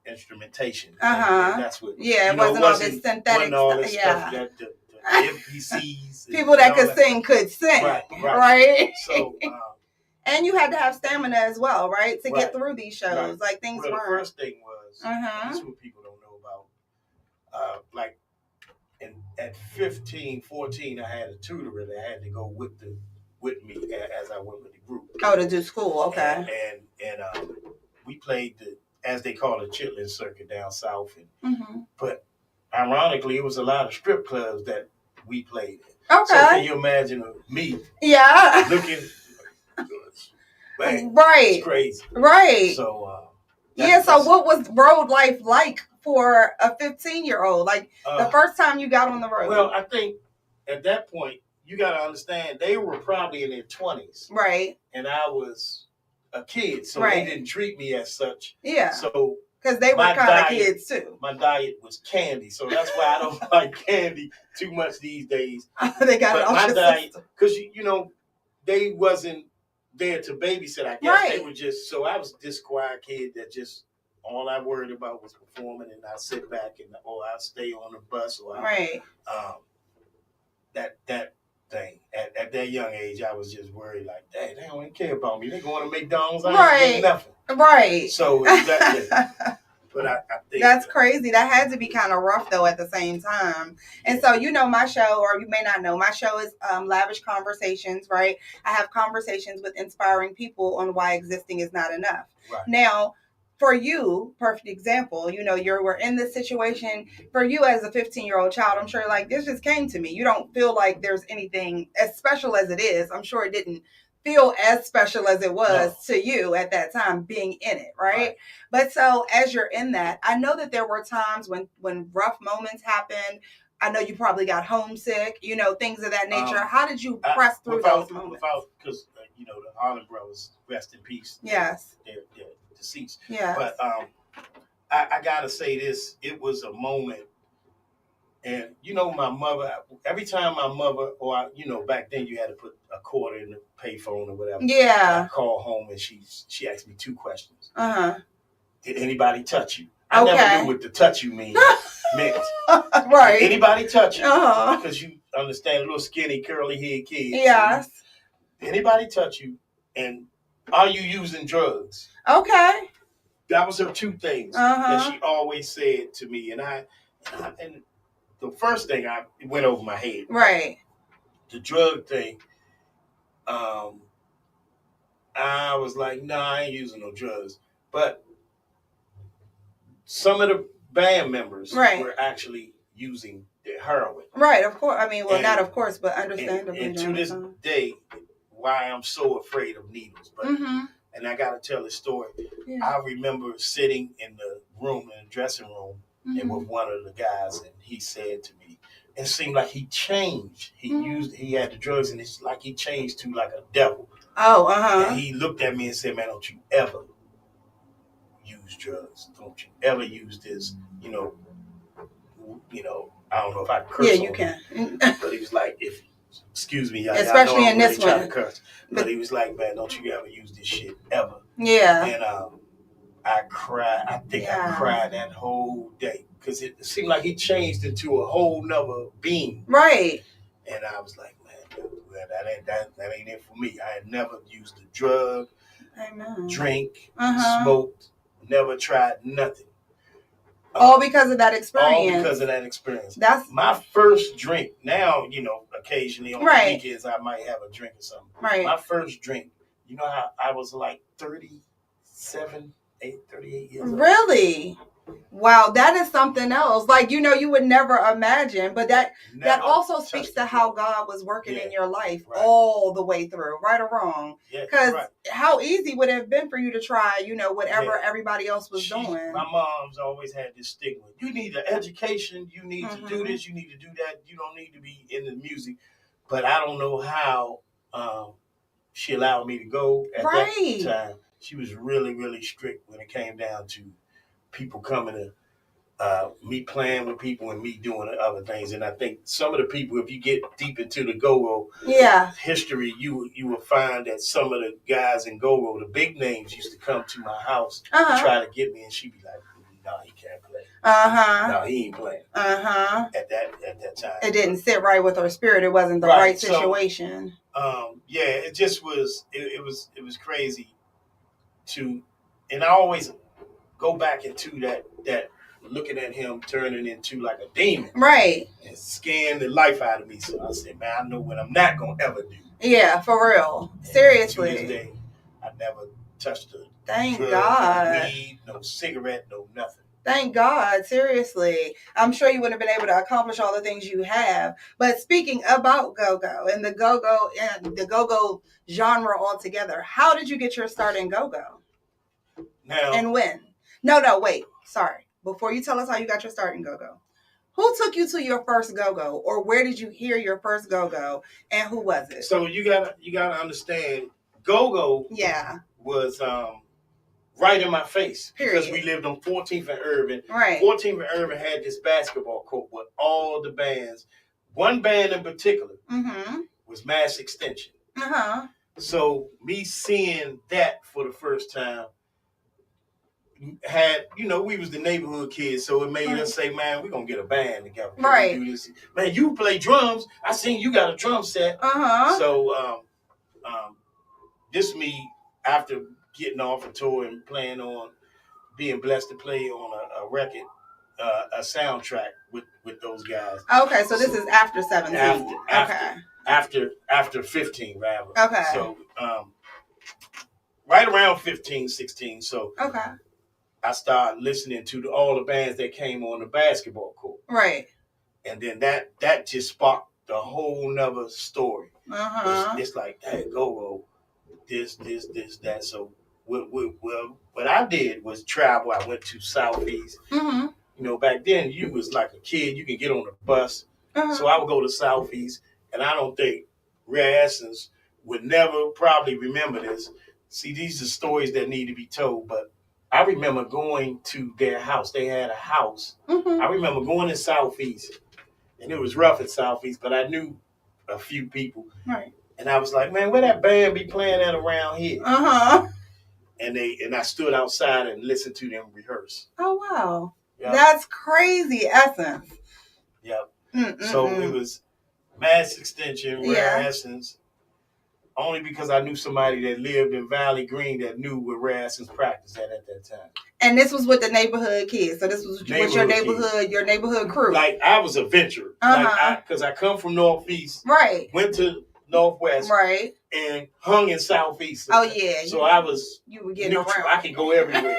instrumentation. And that's what.
Yeah, it wasn't all this synthetic stuff.
That the MPCs.
People that could sing could sing. Right?
So,
and you had to have stamina as well, right? To get through these shows. Like things weren't.
The first thing was, this is what people don't know about. Like at 15, 14, I had a tutor that had to go with me as I went with the group.
Oh, to do school, okay.
And we played as they call it, Chitlin circuit down south. But ironically, it was a lot of strip clubs that we played in.
Okay.
So can you imagine me?
Yeah.
Looking. Man,
right.
It's crazy.
Right.
So.
So what was road life like for a 15-year-old? Like the first time you got on the road?
Well, I think at that point, you got to understand, they were probably in their 20s.
Right.
And I was a kid, so they didn't treat me as such.
Yeah.
So.
Because they were kind of kids too.
My diet was candy, so that's why I don't like candy too much these days.
They got it off
my
the
diet, because you know, they wasn't there to babysit. I guess they were just. So I was this quiet kid that just all I worried about was performing, and I sit back or I stay on the bus or that thing. At that young age, I was just worried like, dang, they don't even care about me. They going to McDonald's, I ain't getting nothing.
Right.
So exactly. But I think
that's crazy. That had to be kind of rough though at the same time. And so you know my show, or you may not know, my show is Lavish Conversations, right? I have conversations with inspiring people on why existing is not enough.
Right.
Now, for you, perfect example, you know, we're in this situation. For you as a 15-year-old child, I'm sure like this just came to me. You don't feel like there's anything as special as it is. I'm sure it didn't feel as special as it was to you at that time being in it, right? But so as you're in that, I know that there were times when rough moments happened. I know you probably got homesick, you know, things of that nature. How did you press through those moments?
Because, you know, the Harlem Brothers, rest in peace.
Yes.
They're deceased.
Yeah.
But I got to say this. It was a moment And you know, my mother, every time my mother, you know, back then you had to put a quarter in the payphone or whatever.
Yeah.
I call home and she asked me 2 questions.
Uh-huh.
Did anybody touch you? I never knew what the touch you meant.
Right.
Did anybody touch you?
Uh-huh.
Because you understand, little skinny, curly head kids.
Yes.
So did anybody touch you? And are you using drugs?
Okay.
That was her 2 things that she always said to me. And the first thing it went over my head.
Right.
The drug thing. I was like, nah, I ain't using no drugs. But some of the band members were actually using the heroin.
Right, of course. I mean, well, not of course, but understandably.
And to this day, why I'm so afraid of needles. But and I got to tell this story. Yeah. I remember sitting in the room, in the dressing room, and with one of the guys, and he said to me, it seemed like he changed. He had the drugs, and it's like he changed to like a devil.
Oh,
And he looked at me and said, man, don't you ever use drugs. Don't you ever use this, you know, I don't know if I curse.
Yeah, you can.
But he was like, excuse me,
especially in this one.
To curse. But he was like, man, don't you ever use this shit ever.
Yeah.
And I cried. I think I cried that whole day because it seemed like he changed into a whole nother being.
Right.
And I was like, man, that ain't it for me. I had never used a drug, drink, smoked, never tried nothing.
All because of that experience.
All because of that experience.
That's
my first drink. Now, you know, occasionally on the weekends I might have a drink or something.
Right.
My first drink, you know how I was like 38 years old.
Really? Wow, that is something else. Like, you know, you would never imagine, but that also speaks to how God was working in your life all the way through, right or wrong. Because how easy would it have been for you to try, you know, whatever everybody else was doing?
My mom's always had this stigma. You need an education. You need to do this. You need to do that. You don't need to be in the music. But I don't know how she allowed me to go at that time. She was really, really strict when it came down to people coming to me playing with people and me doing other things. And I think some of the people, if you get deep into the GoGo history, you will find that some of the guys in GoGo, the big names, used to come to my house to try to get me, and she'd be like, no, he can't play. No, he ain't playing. At that time.
It didn't sit right with her spirit. It wasn't the right situation.
So, it just was, it was crazy and I always go back into that looking at him turning into like a demon.
Right.
And scaring the life out of me. So I said, man, I know what I'm not going to ever do.
Yeah, for real. Seriously.
To this day, I never touched a
Thank
drug,
God.
no weed, no cigarette, no nothing.
Thank God. Seriously. I'm sure you wouldn't have been able to accomplish all the things you have. But speaking about go-go and the go-go genre altogether, how did you get your start in go-go?
Now,
and when? No, wait. Sorry. Before you tell us how you got your start in go-go, who took you to your first go-go, or where did you hear your first go-go, and who was it?
So you gotta understand, go-go was right in my face. Period. Because we lived on 14th and Irvin.
Right.
14th and Irvin had this basketball court with all the bands. One band in particular was Mass Extension. So me seeing that for the first time had, you know, we was the neighborhood kids, so it made us say, man, we're going to get a band together.
Right.
Do this. Man, you play drums. I seen you got a drum set. So this me, after getting off a tour and playing on, being blessed to play on a record, a soundtrack with those guys.
Okay, so this is after 17.
After 15, rather.
Okay.
So right around 15, 16. So I started listening to all the bands that came on the basketball court.
Right.
And then that just sparked the whole nother story. It's like, hey, go, this, that. So what I did was travel. I went to Southeast. You know, back then you was like a kid. You can get on a bus. So I would go to Southeast, and I don't think Rare Essence would never probably remember this. See, these are stories that need to be told, but I remember going to their house. They had a house. I remember going to Southeast, and it was rough at Southeast, but I knew a few people.
Right.
And I was like, man, where that band be playing at around here? And I stood outside and listened to them rehearse.
Oh wow.
Yep.
That's crazy, Essence.
Yep. So it was Mass Extension, Rare Essence. Only because I knew somebody that lived in Valley Green that knew where Rare Essence practiced at that time.
And this was with the neighborhood kids. So this was with your neighborhood crew.
Like I was a venture. Because I come from Northeast.
Right.
Went to Northwest.
Right.
And hung in Southeast.
Oh yeah.
So you were getting
neutral.
around. I could go everywhere.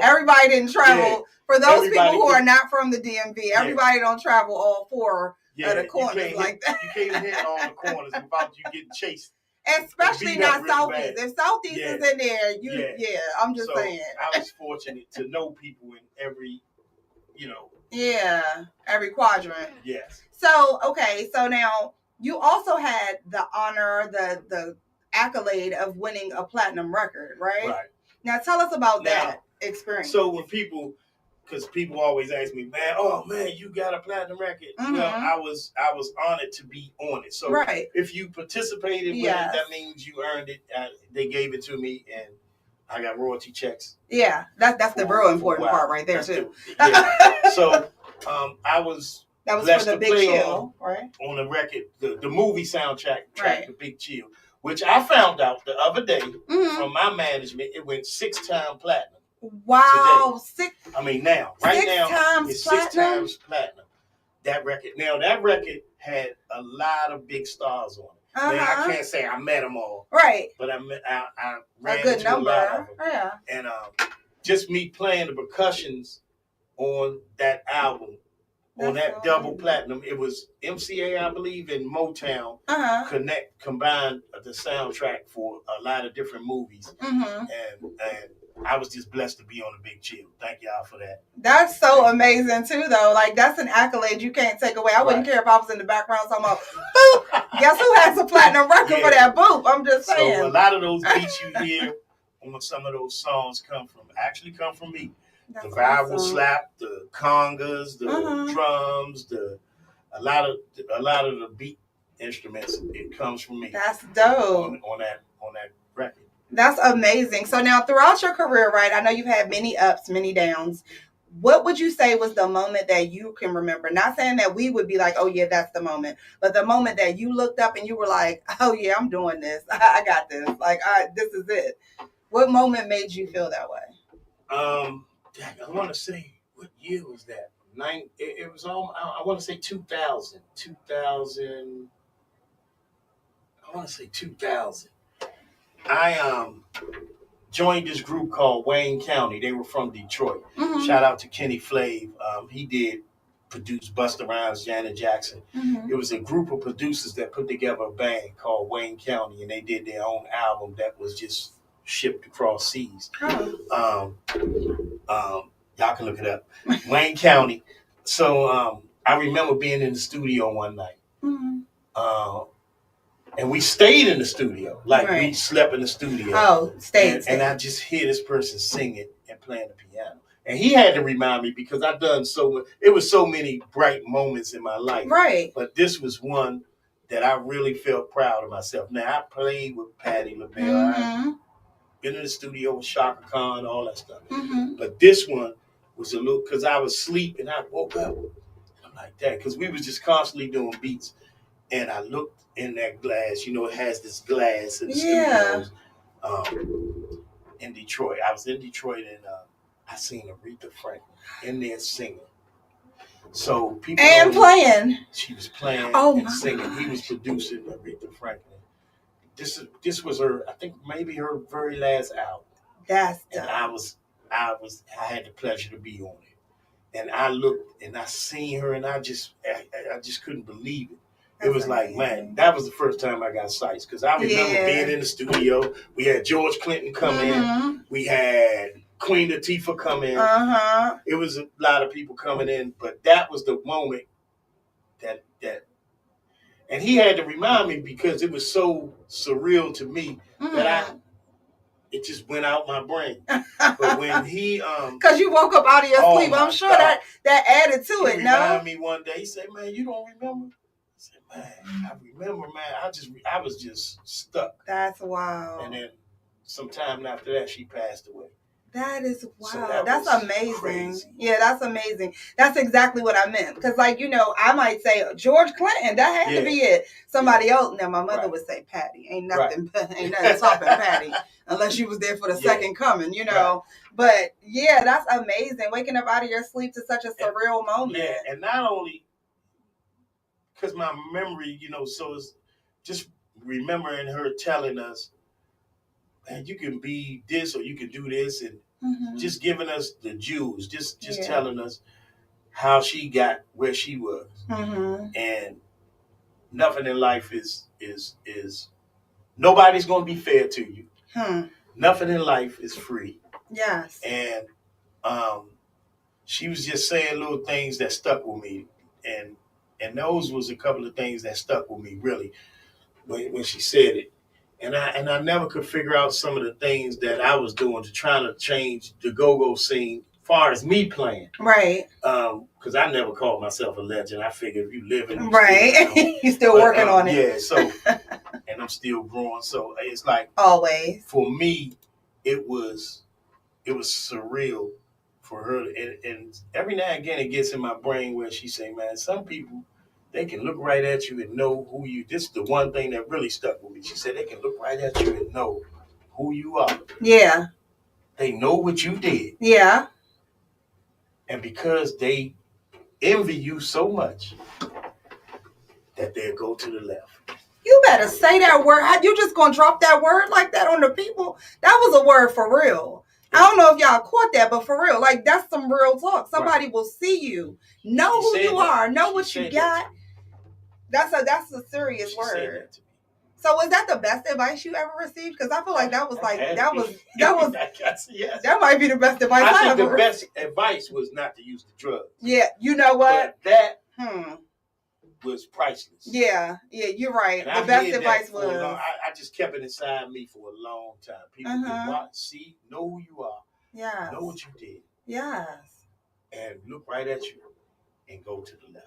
Everybody didn't travel. Yeah. For those people who are not from the DMV, everybody don't travel all four of the corners like that.
You can't hit all the corners without you getting chased.
Especially not Southeast. If Southeast is in there, I'm just saying.
I was fortunate to know people in every,
every quadrant.
Yes.
So, okay, so now you also had the honor, the accolade of winning a platinum record, right?
Right.
Now tell us about that experience.
So when because people always ask me, man, you got a platinum record. Well, I was honored to be on it. So if you participated with it, that means you earned it. They gave it to me, and I got royalty checks.
Yeah, that's the real important part right there too.
So I was.
That was for the Big Chill, right?
On the record, the movie soundtrack track, The Big Chill, which I found out the other day from my management, it went 6-time platinum.
Wow,
today. Now, it's 6 times platinum. That record. Now, that record had a lot of big stars on it. Now, I can't say I met them all.
Right.
But I ran
a good
into
number.
A lot of them.
Yeah.
And just me playing the percussions on that album, on that double platinum, it was MCA, I believe, and Motown combined the soundtrack for a lot of different movies. And I was just blessed to be on the Big Chill. Thank y'all for that.
That's so amazing too, though. Like that's an accolade you can't take away. I wouldn't care if I was in the background talking about boop. Guess who has a platinum record for that boop? I'm just saying.
So a lot of those beats you hear on some of those songs come from me. That's the Bible slap, the congas, the drums, a lot of the beat instruments. It comes from me.
That's dope.
On that record.
That's amazing. So now throughout your career, right, I know you've had many ups, many downs. What would you say was the moment that you can remember? Not saying that we would be like, oh, yeah, that's the moment. But the moment that you looked up and you were like, oh, yeah, I'm doing this. I got this. Like, this is it. What moment made you feel that way?
I want to say, what year was that? It was all, I want to say 2000. I want to say 2000. I joined this group called Wayne County. They were from Detroit. Shout out to Kenny Flav. He did produce Busta Rhymes, Janet Jackson. It was a group of producers that put together a band called Wayne County, and they did their own album that was just shipped across seas. Y'all can look it up. Wayne County. So I remember being in the studio one night. And we stayed in the studio. Like we slept in the studio.
Oh, stayed.
And I just hear this person singing and playing the piano. And he had to remind me because I've done it was so many bright moments in my life.
Right.
But this was one that I really felt proud of myself. Now, I played with Patti LaBelle. I've been in the studio with Shaka Khan, all that stuff. But this one was a little, because I was asleep and I woke up. I'm like that, because we was just constantly doing beats. And I looked in that glass, it has this glass in the studios in Detroit. I was in Detroit and I seen Aretha Franklin in there singing. So people
playing.
She was playing and singing. He was producing Aretha Franklin. This was her, I think maybe her very last album.
That's
and I had the pleasure to be on it. And I looked and I seen her and I just couldn't believe it. It was like, man, that was the first time I got sights. Because I remember being in the studio. We had George Clinton come in. We had Queen Latifah come in. It was a lot of people coming in. But that was the moment that and he had to remind me because it was so surreal to me that it just went out my brain. But when he
because you woke up out of your sleep, I'm sure that added to it. No,
reminded me one day. He said, "Man, you don't remember?" I said, "Man, I remember, man. I was just stuck."
That's wild.
And then sometime after that, she passed away.
That is wow.
So
that's amazing.
Crazy.
Yeah, that's amazing. That's exactly what I meant. Because, like, you know, I might say George Clinton. That had to be it. Somebody else. Now, my mother would say Patty. Ain't nothing topping Patty unless she was there for the second coming. You know. But yeah, that's amazing. Waking up out of your sleep to such a surreal moment.
Yeah, and not only because my memory, you know, so it's just remembering her telling us, man, you can be this or you can do this, and just giving us the jewels, just telling us how she got where she was. And nothing in life is nobody's going to be fair to you. Nothing in life is free.
Yes.
And she was just saying little things that stuck with me, and those was a couple of things that stuck with me really when she said it. And I never could figure out some of the things that I was doing to try to change the go-go scene as far as me playing.
Right.
Because I never called myself a legend. I figured if you live in
right. You're still working on it.
Yeah, so and I'm still growing. So it's like
always.
For me, it was surreal for her. And every now and again it gets in my brain where she say, man, some people, they can look right at you and know who you. This is the one thing that really stuck with me. She said they can look right at you and know who you are.
Yeah.
They know what you did.
Yeah.
And because they envy you so much, that they'll go to the left.
You better say that word. You just gonna drop that word like that on the people? That was a word for real. I don't know if y'all caught that, but for real, like that's some real talk. Somebody will see you, know who you are, know what you got. That's a serious word. So was that the best advice you ever received? Because I feel like that was
yes.
That might be the best advice
I think
ever.
the best advice was not to use the drugs.
Yeah, you know what?
But that was priceless.
Yeah, you're right.
And
the best advice was
I just kept it inside me for a long time. People can watch, see, know who you are.
Yeah.
Know what you did.
Yes.
And look right at you and go to the left.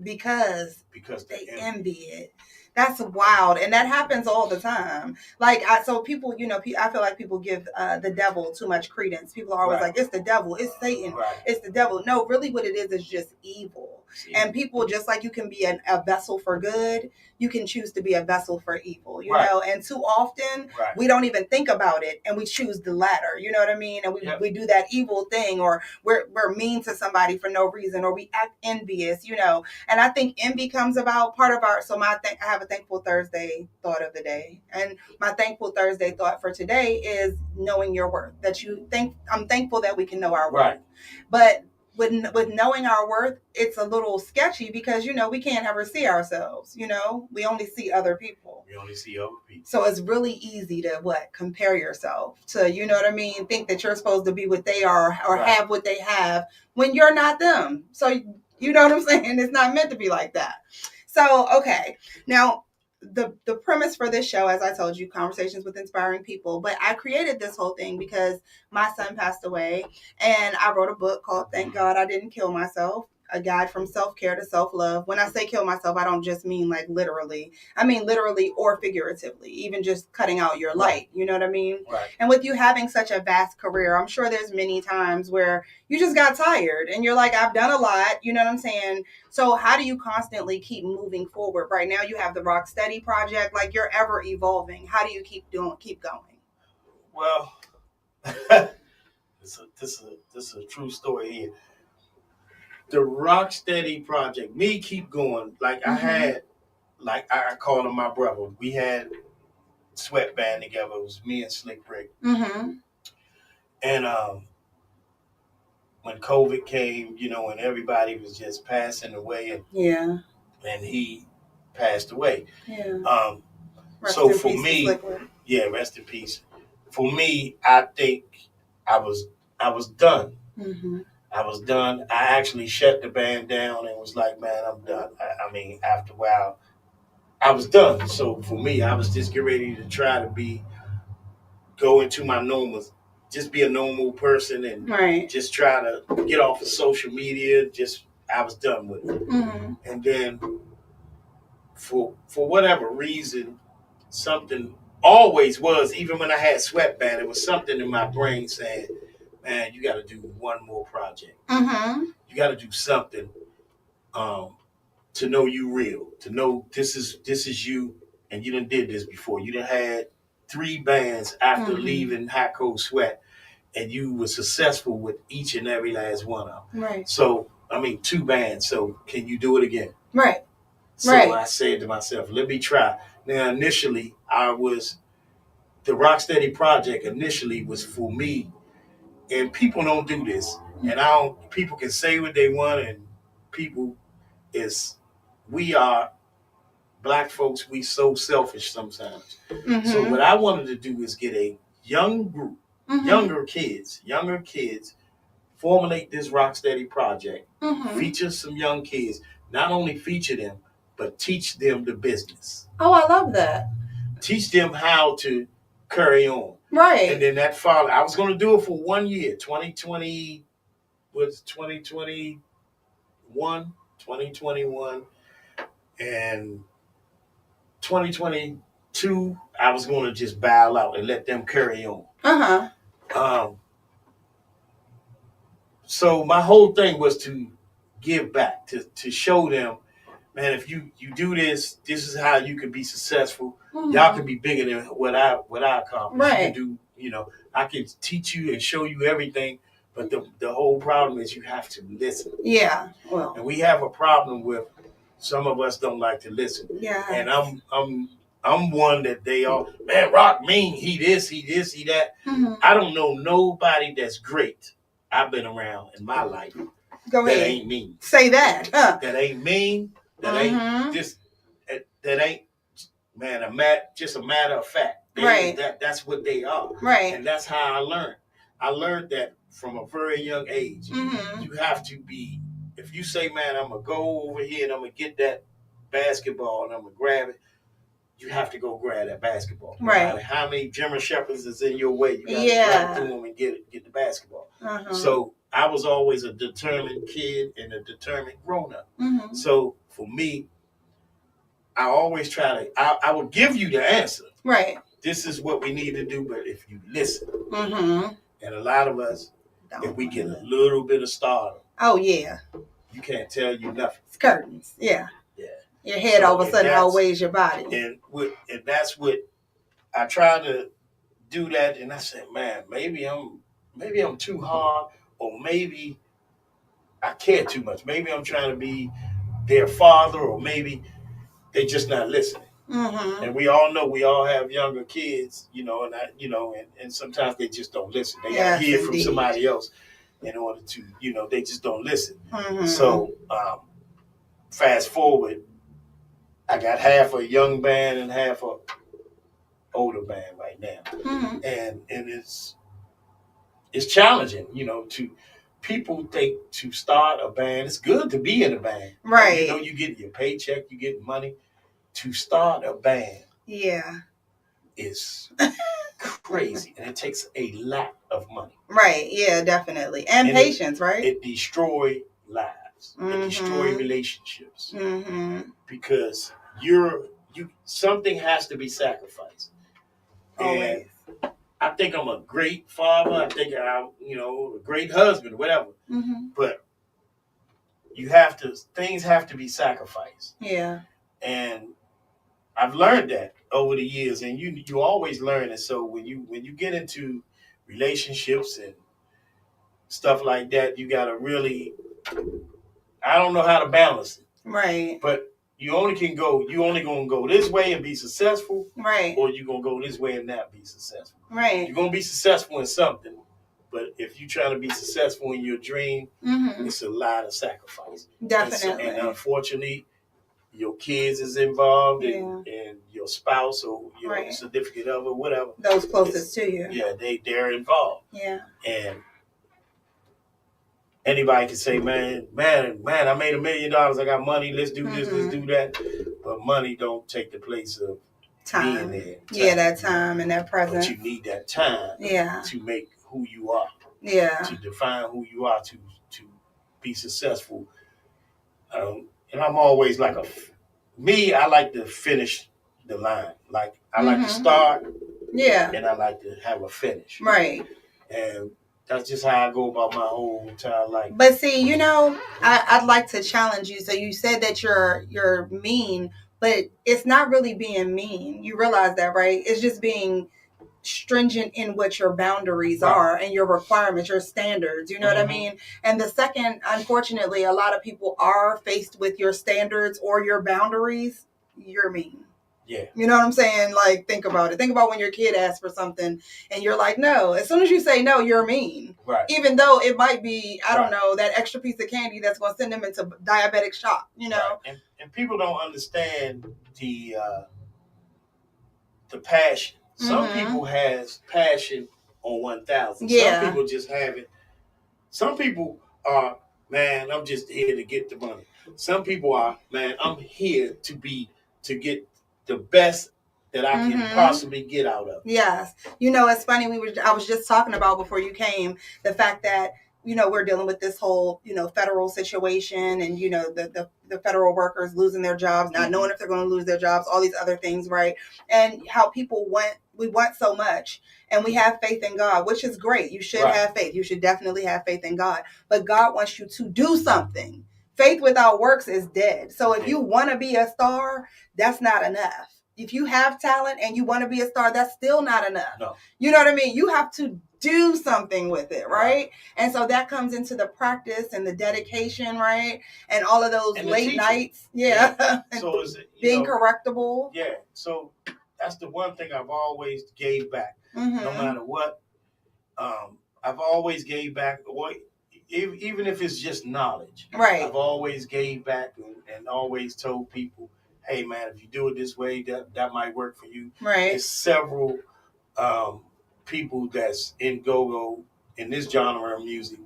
Because they envy it. That's wild, and that happens all the time. Like, so people, you know, I feel like people give the devil too much credence. People are always like, "It's the devil, it's Satan, it's the devil." No, really, what it is just evil. And people, just like you can be a vessel for good, you can choose to be a vessel for evil. You know, and too often we don't even think about it, and we choose the latter. You know what I mean? And we do that evil thing, or we're mean to somebody for no reason, or we act envious. You know. And I think envy comes about part of our, I have a Thankful Thursday thought of the day. And my Thankful Thursday thought for today is knowing your worth. I'm thankful that we can know our worth. But with knowing our worth, it's a little sketchy because, you know, we can't ever see ourselves. You know, we only see other people. So it's really easy to compare yourself to, you know what I mean? Think that you're supposed to be what they are or have what they have when you're not them. So you know what I'm saying? It's not meant to be like that. So, okay. Now, the premise for this show, as I told you, conversations with inspiring people. But I created this whole thing because my son passed away. And I wrote a book called Thank God I Didn't Kill Myself. A guide from self-care to self-love. When I say kill myself, I don't just mean like literally. I mean literally or figuratively, even just cutting out your light. You know what I mean?
Right.
And with you having such a vast career, I'm sure there's many times where you just got tired and you're like, I've done a lot. You know what I'm saying? So how do you constantly keep moving forward? Right now you have the Rock Steady project, like you're ever evolving. How do you keep going?
Well, this is a true story here. The Rocksteady project, me keep going. Like I had, like I called him my brother. We had Sweatband together. It was me and Slick Rick. And when COVID came, you know, and everybody was just passing away, and he passed away. So for me, rest in peace. For me, I think I was done. I was done. I actually shut the band down and was like, man, I'm done. I mean, after a while, I was done. So for me, I was just getting ready to try to be go into my normal, just be a normal person and just try to get off of social media. I was done with it.
Mm-hmm.
And then for whatever reason, something always was, even when I had Sweatband, it was something in my brain saying, man, you got to do one more project.
Mm-hmm.
You got to do something to know you real, to know this is you, and you done did this before. You done had 3 bands after leaving Hot Cold Sweat, and you were successful with each and every last one of them.
Right.
So, 2 bands. So, can you do it again?
Right.
So I said to myself, let me try. Now, initially, the Rocksteady project initially was for me, and people don't do this. And people can say what they want, and we are black folks, we so selfish sometimes.
Mm-hmm.
So what I wanted to do is get a young group, younger kids, formulate this Rocksteady project, feature some young kids, not only feature them, but teach them the business.
Oh, I love that.
Teach them how to carry on.
Right.
And then that followed. I was going to do it for 1 year, 2020, was 2021, and 2022, I was going to just bow out and let them carry on. So my whole thing was to give back, to show them, man, if you do this is how you can be successful. Y'all can be bigger than what I accomplished.
Right.
You can do, I can teach you and show you everything, but the whole problem is you have to listen.
Yeah. Well.
And we have a problem with some of us don't like to listen.
Yeah.
And I'm one that they all, man, Rock mean, he this, he that. I don't know nobody that's great I've been around in my life.
Go ahead.
That ain't mean.
Say that.
That ain't mean. That ain't just. That ain't, man. Just a matter of fact.
Right.
That's what they are.
Right.
And that's how I learned. I learned that from a very young age. You have to be. If you say, man, I'm gonna go over here and I'm gonna get that basketball and I'm gonna grab it, you have to go grab that basketball.
Right.
No matter how many German Shepherds is in your way, you gotta run through them and get the basketball. So I was always a determined kid and a determined grown-up. So for me, I always try to, I will give you the answer.
Right.
This is what we need to do, but if you listen, and a lot of us, if we get a little bit of stardom,
oh yeah,
you can't tell you nothing.
It's curtains. Yeah.
Yeah.
Your head all of a sudden outweighs your body.
And that's what I try to do that. And I said, man, maybe I'm too hard, or maybe I care too much. Maybe I'm trying to be their father, or maybe they just not listening. And we all know we all have younger kids, and sometimes they just don't listen. They got to hear from somebody else in order to, they just don't listen. So fast forward, I got half a young band and half a older band right now. And it's challenging, to people think to start a band. It's good to be in a band.
Right.
You get your paycheck, you get money. To start a band, is crazy, and it takes a lot of money.
Right. Yeah, definitely, and patience. Right.
It destroys lives. It destroys relationships because something has to be sacrificed.
Always.
And I think I'm a great father. I think I'm, a great husband, whatever. But things have to be sacrificed.
Yeah.
And I've learned that over the years, and you always learn it. So when you get into relationships and stuff like that, you gotta really, I don't know how to balance it.
Right.
But you only gonna go this way and be successful.
Right.
Or you gonna go this way and not be successful.
Right.
You're gonna be successful in something, but if you're trying to be successful in your dream, it's a lot of sacrifice.
Definitely.
And unfortunately, your kids is involved, and your spouse or your significant other, whatever.
Those closest to you.
Yeah, they're involved.
Yeah.
And anybody can say, man, I made $1 million. I got money. Let's do this. Let's do that. But money don't take the place of
time.
being there.
Yeah, that time and that presence.
But you need that time to make who you are.
Yeah.
To define who you are, to be successful. And I'm always like I like to finish the line. Like I like to start. Yeah. And I like to have a finish. Right. And that's just how I go about my whole entire life.
But see, you know, I'd like to challenge you. So you said that you're mean, but it's not really being mean. You realize that, right? It's just being stringent in what your boundaries are and your requirements, your standards. You know what I mean? And the second, unfortunately, a lot of people are faced with your standards or your boundaries. You're mean. Yeah. You know what I'm saying? Like, think about it. Think about when your kid asks for something and you're like, no. As soon as you say no, you're mean. Right. Even though it might be, I don't know, that extra piece of candy that's going to send them into diabetic shock, you know?
Right. And people don't understand the passion. Some people has passion on 1,000. Yeah. Some people just have it. Some people are, man, I'm just here to get the money. Some people are, man, I'm here to get the best that I can possibly get out of it.
Yes. You know, it's funny. I was just talking about before you came, the fact that, you know, we're dealing with this whole, you know, federal situation and, you know, the federal workers losing their jobs, not knowing if they're going to lose their jobs, all these other things, right? And how people we want so much and we have faith in God, which is great. You should have faith. You should definitely have faith in God. But God wants you to do something. Faith without works is dead. So if you want to be a star, that's not enough. If you have talent and you want to be a star, that's still not enough. No. You know what I mean? You have to do something with it, right? And so that comes into the practice and the dedication, right? And all of those late nights. Yeah.
So is it
being correctable.
Yeah. So that's the one thing I've always gave back. No matter what. I've always gave back, even if it's just knowledge. Right. I've always gave back and always told people, hey man, if you do it this way, that might work for you. Right. There's several people that's in go-go in this genre of music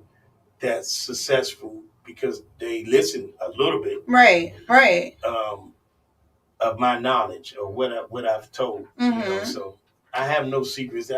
that's successful because they listen a little bit. Right. Right. Of my knowledge or what I've told. You know, so I have no secrets.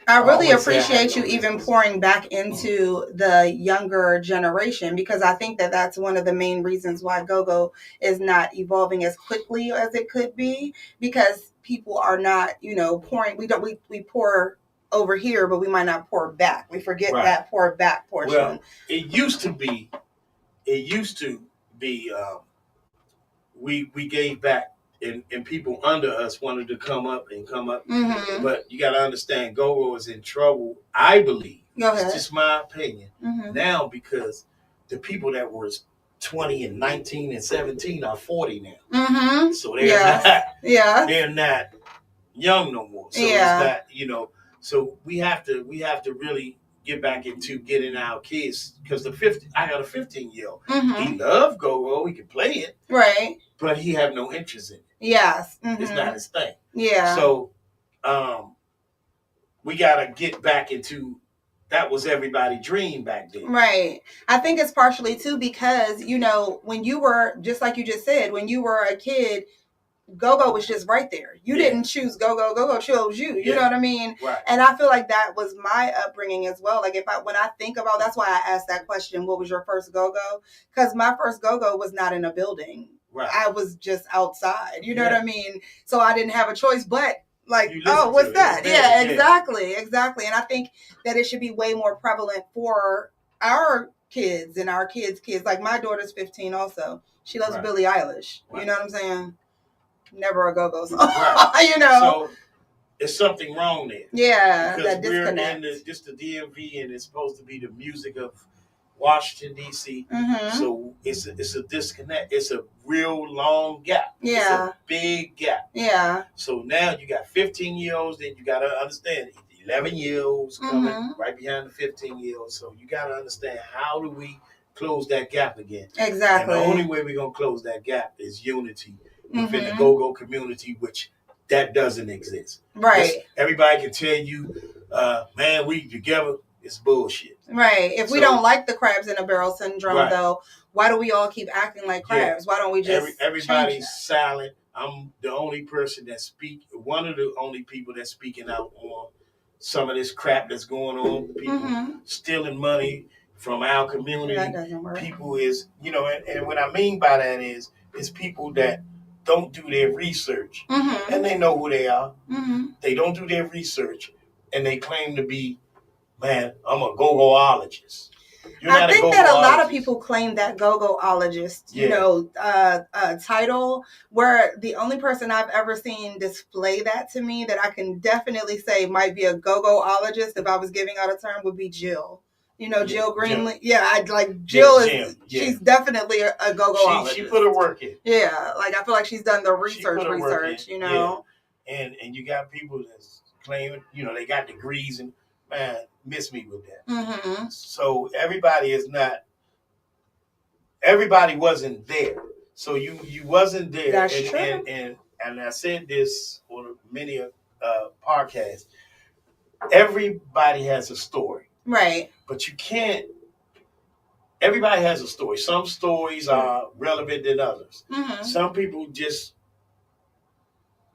I really appreciate you even pouring back into the younger generation because I think that that's one of the main reasons why go-go is not evolving as quickly as it could be because people are not, you know, pouring. We pour over here, but we might not pour back. We forget that pour back portion.
Well, it used to be, we gave back. And people under us wanted to come up. But you got to understand, go-go is in trouble, I believe. It's just my opinion. Now because the people that were 20 and 19 and 17 are 40 now. So they're not young no more. So it's that, you know, so we have to really get back into getting our kids because I got a 15-year-old. He loves go-go, he can play it. Right. But he have no interest in it. Yes. It's not his thing. Yeah. So we got to get back into that was everybody's dream back then. Right.
I think it's partially too because, you know, when you were, just like you just said, when you were a kid, go-go was just right there. You didn't choose go-go. Go-go chose you. You know what I mean? Right. And I feel like that was my upbringing as well. Like when I think about, that's why I asked that question, what was your first go-go? Because my first go-go was not in a building. Right. I was just outside. You know what I mean? So I didn't have a choice, but like, oh, what's that? Yeah, exactly. And I think that it should be way more prevalent for our kids and our kids' kids. Like my daughter's 15 also. She loves Billie Eilish. Right. You know what I'm saying? Never a go-go song. Right. You know?
So there's something wrong there.
Yeah,
because
that disconnect.
We're in just the DMV and it's supposed to be the music of Washington, D.C. So it's a disconnect. It's a real long gap. Yeah. It's a big gap. Yeah. So now you got 15-year-olds, then you got to understand 11-year-olds coming right behind the 15-year-olds. So you got to understand how do we close that gap again? Exactly. And the only way we're going to close that gap is unity within the go-go community, which that doesn't exist. Right. Everybody can tell you, man, we together. It's bullshit.
Right. If we don't like the crabs in a barrel syndrome, though, why do we all keep acting like crabs? Why don't we just
everybody's silent I'm the only person that one of the only people that's speaking out on some of this crap that's going on. People stealing money from our community.
That doesn't work.
People is, and what I mean by that is people that don't do their research, and they know who they are. They don't do their research, and they claim to be, man, I'm a go-goologist.
I think that a lot of people claim that go-goologist, title, where the only person I've ever seen display that to me that I can definitely say might be a go-goologist if I was giving out a term would be Jill. Jill Greenlee. Yeah, I'd like Jill she's definitely a go-goologist.
She put her work in.
Yeah, like I feel like she's done the research,
Yeah. And you got people that's claiming, they got degrees and man, miss me with that. So everybody wasn't there. So you wasn't there.
That's true.
And I said this on many podcasts. Everybody has a story.
Right.
But you can't. Everybody has a story. Some stories are relevant than others. Some people just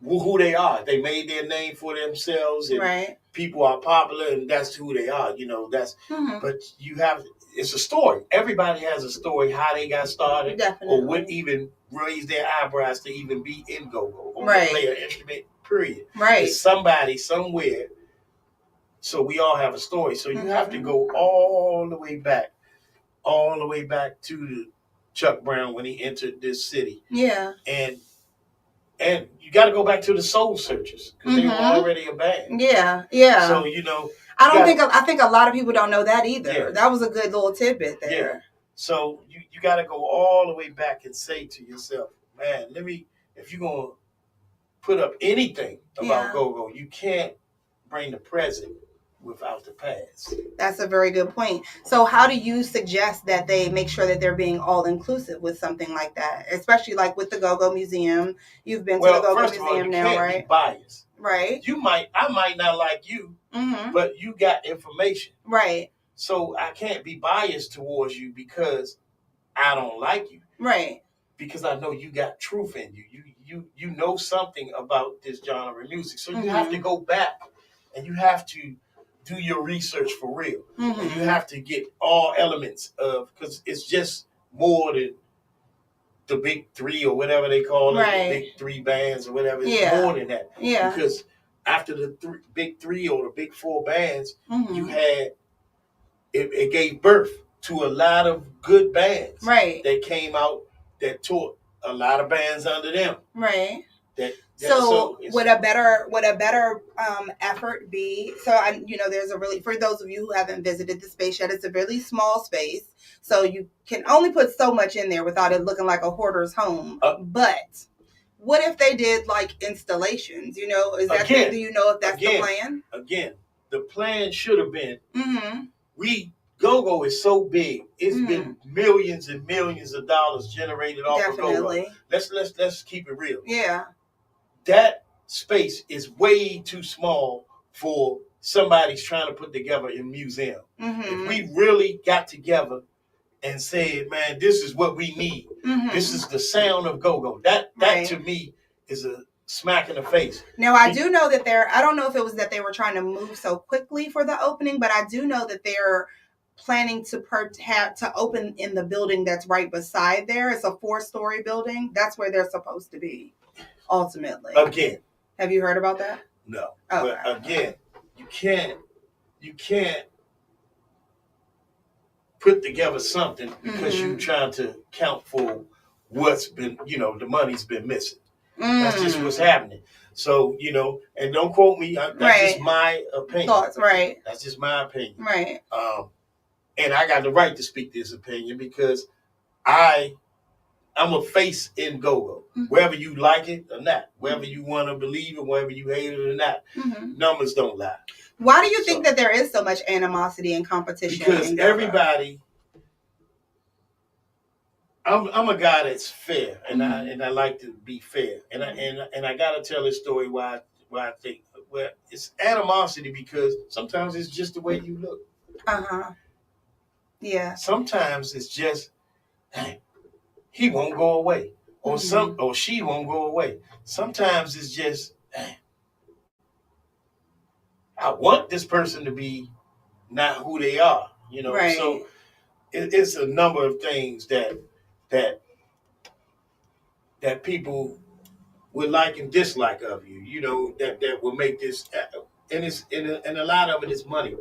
who they are. They made their name for themselves, and people are popular, and that's who they are. But it's a story. Everybody has a story, how they got started, or what even raised their eyebrows to even be in go-go or play an instrument. Period.
Right.
It's somebody somewhere. So we all have a story. So you have to go all the way back to Chuck Brown when he entered this city.
Yeah.
And you got to go back to the Soul Searchers because they were already a band.
Yeah, yeah.
So
I think a lot of people don't know that either.
Yeah.
That was a good little tidbit there.
Yeah. So you got to go all the way back and say to yourself, man, if you're gonna put up anything about go-go, you can't bring the present without the past.
That's a very good point. So how do you suggest that they make sure that they're being all inclusive with something like that? Especially like with the Go-Go Museum. You've been to the Go-Go Museum now, right?
Be biased.
Right.
I might not like you, but you got information.
Right.
So I can't be biased towards you because I don't like you.
Right.
Because I know you got truth in you. You know something about this genre of music. So you have to go back and you have to do your research for real. And you have to get all elements of, because it's just more than the big three or whatever they call it, the big three bands or whatever. It's more than that.
Yeah.
Because after the big three or the big four bands, you had, it gave birth to a lot of good bands that came out that taught a lot of bands under them.
Right.
So
would a better effort be? So there's for those of you who haven't visited the space yet, it's a really small space, so you can only put so much in there without it looking like a hoarder's home. But what if they did like installations? Is that do you know if that's the plan?
Again, the plan should have been. Go-go is so big; it's been millions and millions of dollars generated off of go-go. Let's keep it real.
Yeah.
That space is way too small for somebody's trying to put together a museum. If we really got together and said, man, this is what we need. This is the sound of go-go. That to me is a smack in the face.
Now, I do know that I don't know if it was that they were trying to move so quickly for the opening, but I do know that they're planning to open in the building that's right beside there. It's a 4-story building. That's where they're supposed to be. Ultimately.
Again.
Have you heard about that?
No.
Okay.
But again, you can't put together something because you're trying to count for what's been, the money's been missing. That's just what's happening. So, and don't quote me. That's just my opinion.
Thoughts, right.
That's just my opinion.
Right.
And I got the right to speak this opinion because I'm a face in go-go. Whether you like it or not, whether you want to believe it, whether you hate it or not, numbers don't lie.
Why do you think that there is so much animosity and competition?
Because everybody, I'm a guy that's fair, and I like to be fair, and I gotta tell this story why I think it's animosity because sometimes it's just the way you look.
Yeah.
Sometimes it's just, hey, he won't go away. or or she won't go away. Sometimes it's just, I want this person to be not who they are, you know.
Right.
So it's a number of things that people would like and dislike of you, you know, that will make this, and it's and a lot of it is money.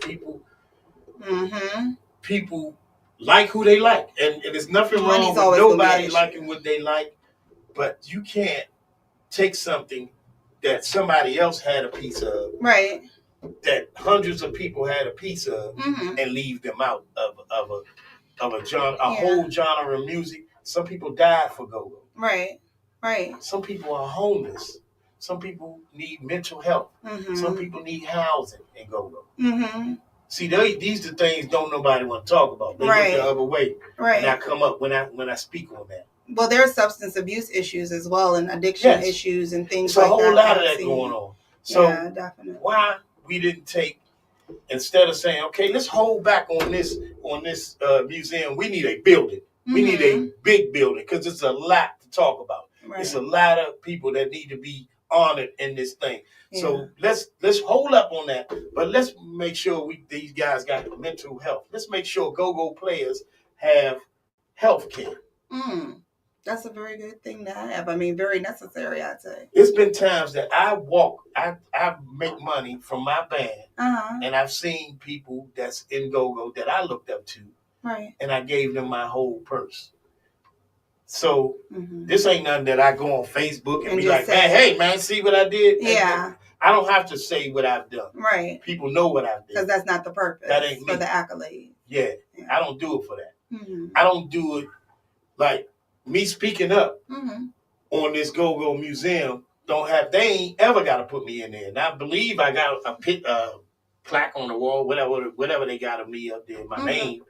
People like who they like, and there's nothing wrong with nobody liking what they like, but you can't take something that somebody else had a piece of,
right,
that hundreds of people had a piece of, and leave them out of a genre, whole genre of music. Some people died for go-go.
Right. Right.
Some people are homeless. Some people need mental health. Some people need housing and go-go. See, these are things don't nobody want to talk about. They look the other way.
Right.
And I come up when I speak on that.
Well, there are substance abuse issues as well, and addiction issues and things like that.
It's a whole lot of that going on. So
definitely.
Why we didn't take, instead of saying, okay, let's hold back on this museum, we need a building. We need a big building, because it's a lot to talk about. Right. It's a lot of people that need to be honored in this thing. Yeah. So let's hold up on that, but let's make sure these guys got mental health. Let's make sure go-go players have health care.
That's a very good thing to have. I mean, very necessary, I'd say.
It's been times that I make money from my band, and I've seen people that's in go-go that I looked up to, right? And I gave them my whole purse. So this ain't nothing that I go on Facebook and be like, man, hey, man, see what I did?
Yeah.
I don't have to say what I've done.
Right.
People know what I've done.
Because that's not the purpose.
That ain't me.
For the accolade.
Yeah. I don't do it for that. I don't do it like me speaking up on this go-go museum. They ain't ever got to put me in there. And I believe I got a plaque on the wall, whatever they got of me up there, my name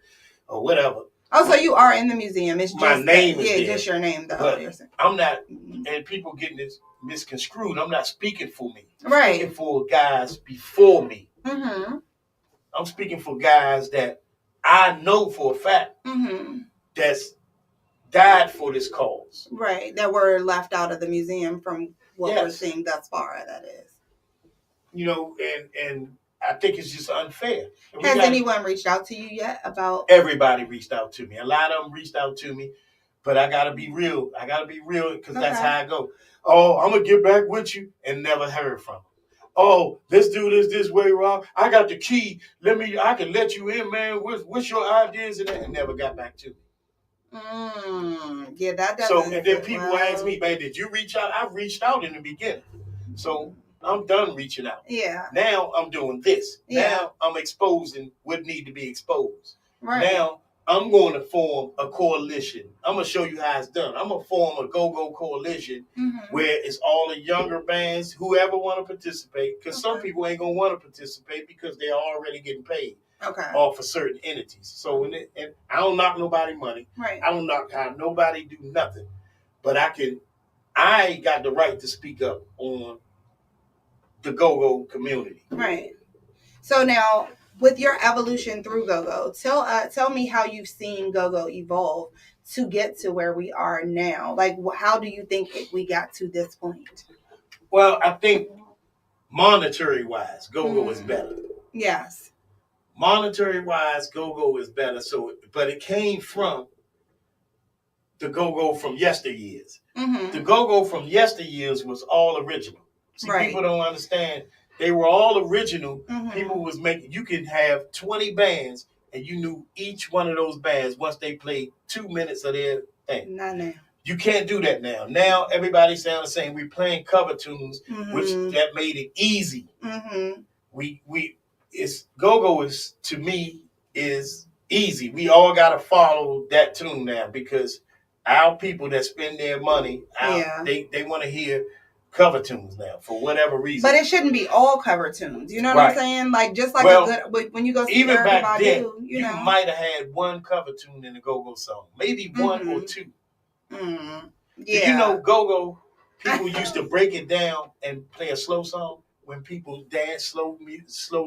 or whatever.
Oh, so you are in the museum. It's just
my name is
there.
Just
your name, though.
But I'm not, and people getting this misconstrued. I'm not speaking for me. I'm speaking for guys before me. I'm speaking for guys that I know for a fact that's died for this cause.
Right, that were left out of the museum from what we're seeing thus far, that is.
You know, and I think it's just unfair.
Has anyone reached out to you yet about?
Everybody reached out to me. A lot of them reached out to me, but I gotta be real. Because that's how I go. Oh, I'm gonna get back with you, and never heard from them. Oh, let's do this way, Rob. I got the key. I can let you in, man. What's your ideas? And never got back to me.
Yeah, that doesn't.
So, and then people ask me, man, did you reach out? I reached out in the beginning. So I'm done reaching out. Yeah. Now I'm doing this. Yeah. Now I'm exposing what need to be exposed. Right. Now I'm going to form a coalition. I'm going to show you how it's done. I'm going to form a go-go coalition where it's all the younger bands, whoever want to participate, because some people ain't going to want to participate because they're already getting paid. Off of certain entities. So and I don't knock nobody money. Right. I don't knock how nobody do nothing. But I got the right to speak up on the go-go community.
Right. So now with your evolution through go-go, tell me how you've seen go-go evolve to get to where we are now. Like, how do you think we got to this point?
Well, I think monetary wise, go-go is better.
Yes.
Monetary wise, go-go is better. So, but it came from the go-go from yesteryears. The go-go from yesteryears was all original. See, people don't understand. They were all original. People was making. You could have 20 bands, and you knew each one of those bands once they played 2 minutes of their thing.
Not now.
You can't do that now. Now everybody sounds the same. We're playing cover tunes, which that made it easy. It's go-go is, to me, is easy. We all got to follow that tune now because our people that spend their money, they want to hear cover tunes now for whatever reason.
But it shouldn't be all cover tunes. You know what I'm saying? Like, just like when you go see
even back then, you might have had one cover tune in a go-go song, maybe one or two.
Yeah.
Did you know go-go people used to break it down and play a slow song? When people dance slow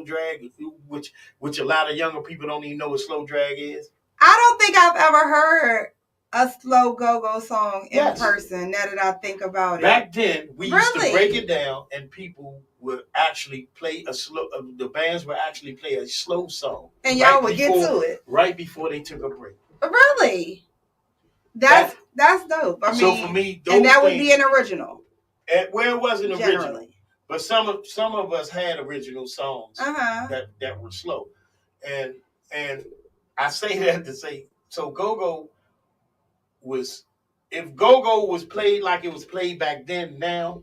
drag, which a lot of younger people don't even know what slow drag is.
I don't think I've ever heard a slow go-go song in
Yes.
person. Now that I think about it.
Back then, we used to
Really?
break it down, and people would actually play a slow. The bands would actually play a slow song,
And y'all would get to it
right before they took a break.
Really? That's dope. I mean,
so for me, those
and that would
things,
be an original.
Where it wasn't
Generally.
original, but some of us had original songs that were slow, and I say that to say so. Go-go was, if Go-go was played like it was played back then, now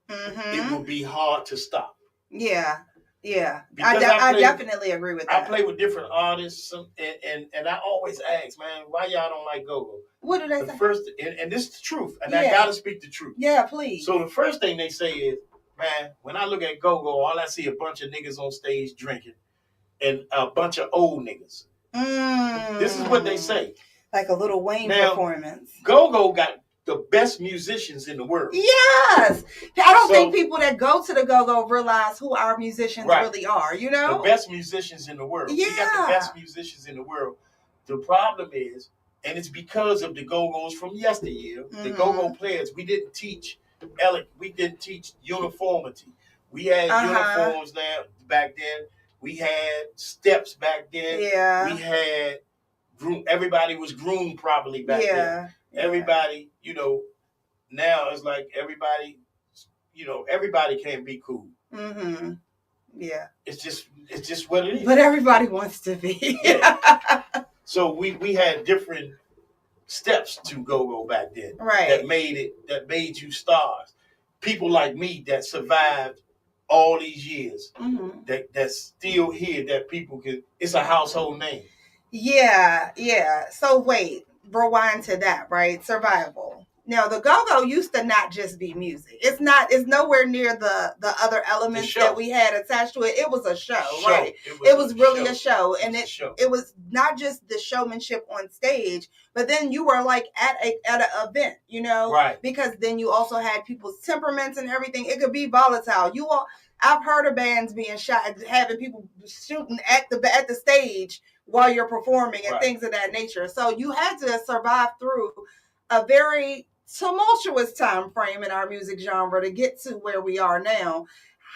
it would be hard to stop.
Yeah.
Because
I definitely agree with that.
I play with different artists, and I always ask, man, why y'all don't like Go-go?
What do they say?
First, and this is the truth, and I gotta speak the truth.
Yeah, please.
So the first thing they say is, man, when I look at Go-go, all I see a bunch of niggas on stage drinking, and a bunch of old niggas. This is what they say.
Like a Lil Wayne performance.
Go-go got the best musicians in the world.
Yes. I don't think people that go to the Go-Go realize who our musicians really are, you know?
The best musicians in the world.
Yeah.
We got the best musicians in the world. The problem is, and it's because of the Go-Go's from yesteryear, the Go-Go players, we didn't teach uniformity. We had uniforms now back then. We had steps back then.
Yeah.
We had everybody was groomed properly back then. Everybody, now it's like everybody can't be cool.
Mm-hmm. Yeah.
It's just what it is.
But everybody wants to be.
So we had different steps to Go-Go back then.
Right.
That made you stars. People like me that survived all these years, that's still here, that people it's a household name.
Yeah. So wait, rewind to that, right? Survival. Now the Go-Go used to not just be music. It's nowhere near the other elements that we had attached to it. It was a show, right? It was really a show. And it was not just the showmanship on stage, but then you were like at an event,
right?
Because then you also had people's temperaments and everything. It could be volatile. I've heard of bands being shot, having people shooting at the stage while you're performing and things of that nature. So you had to survive through a very tumultuous time frame in our music genre to get to where we are now.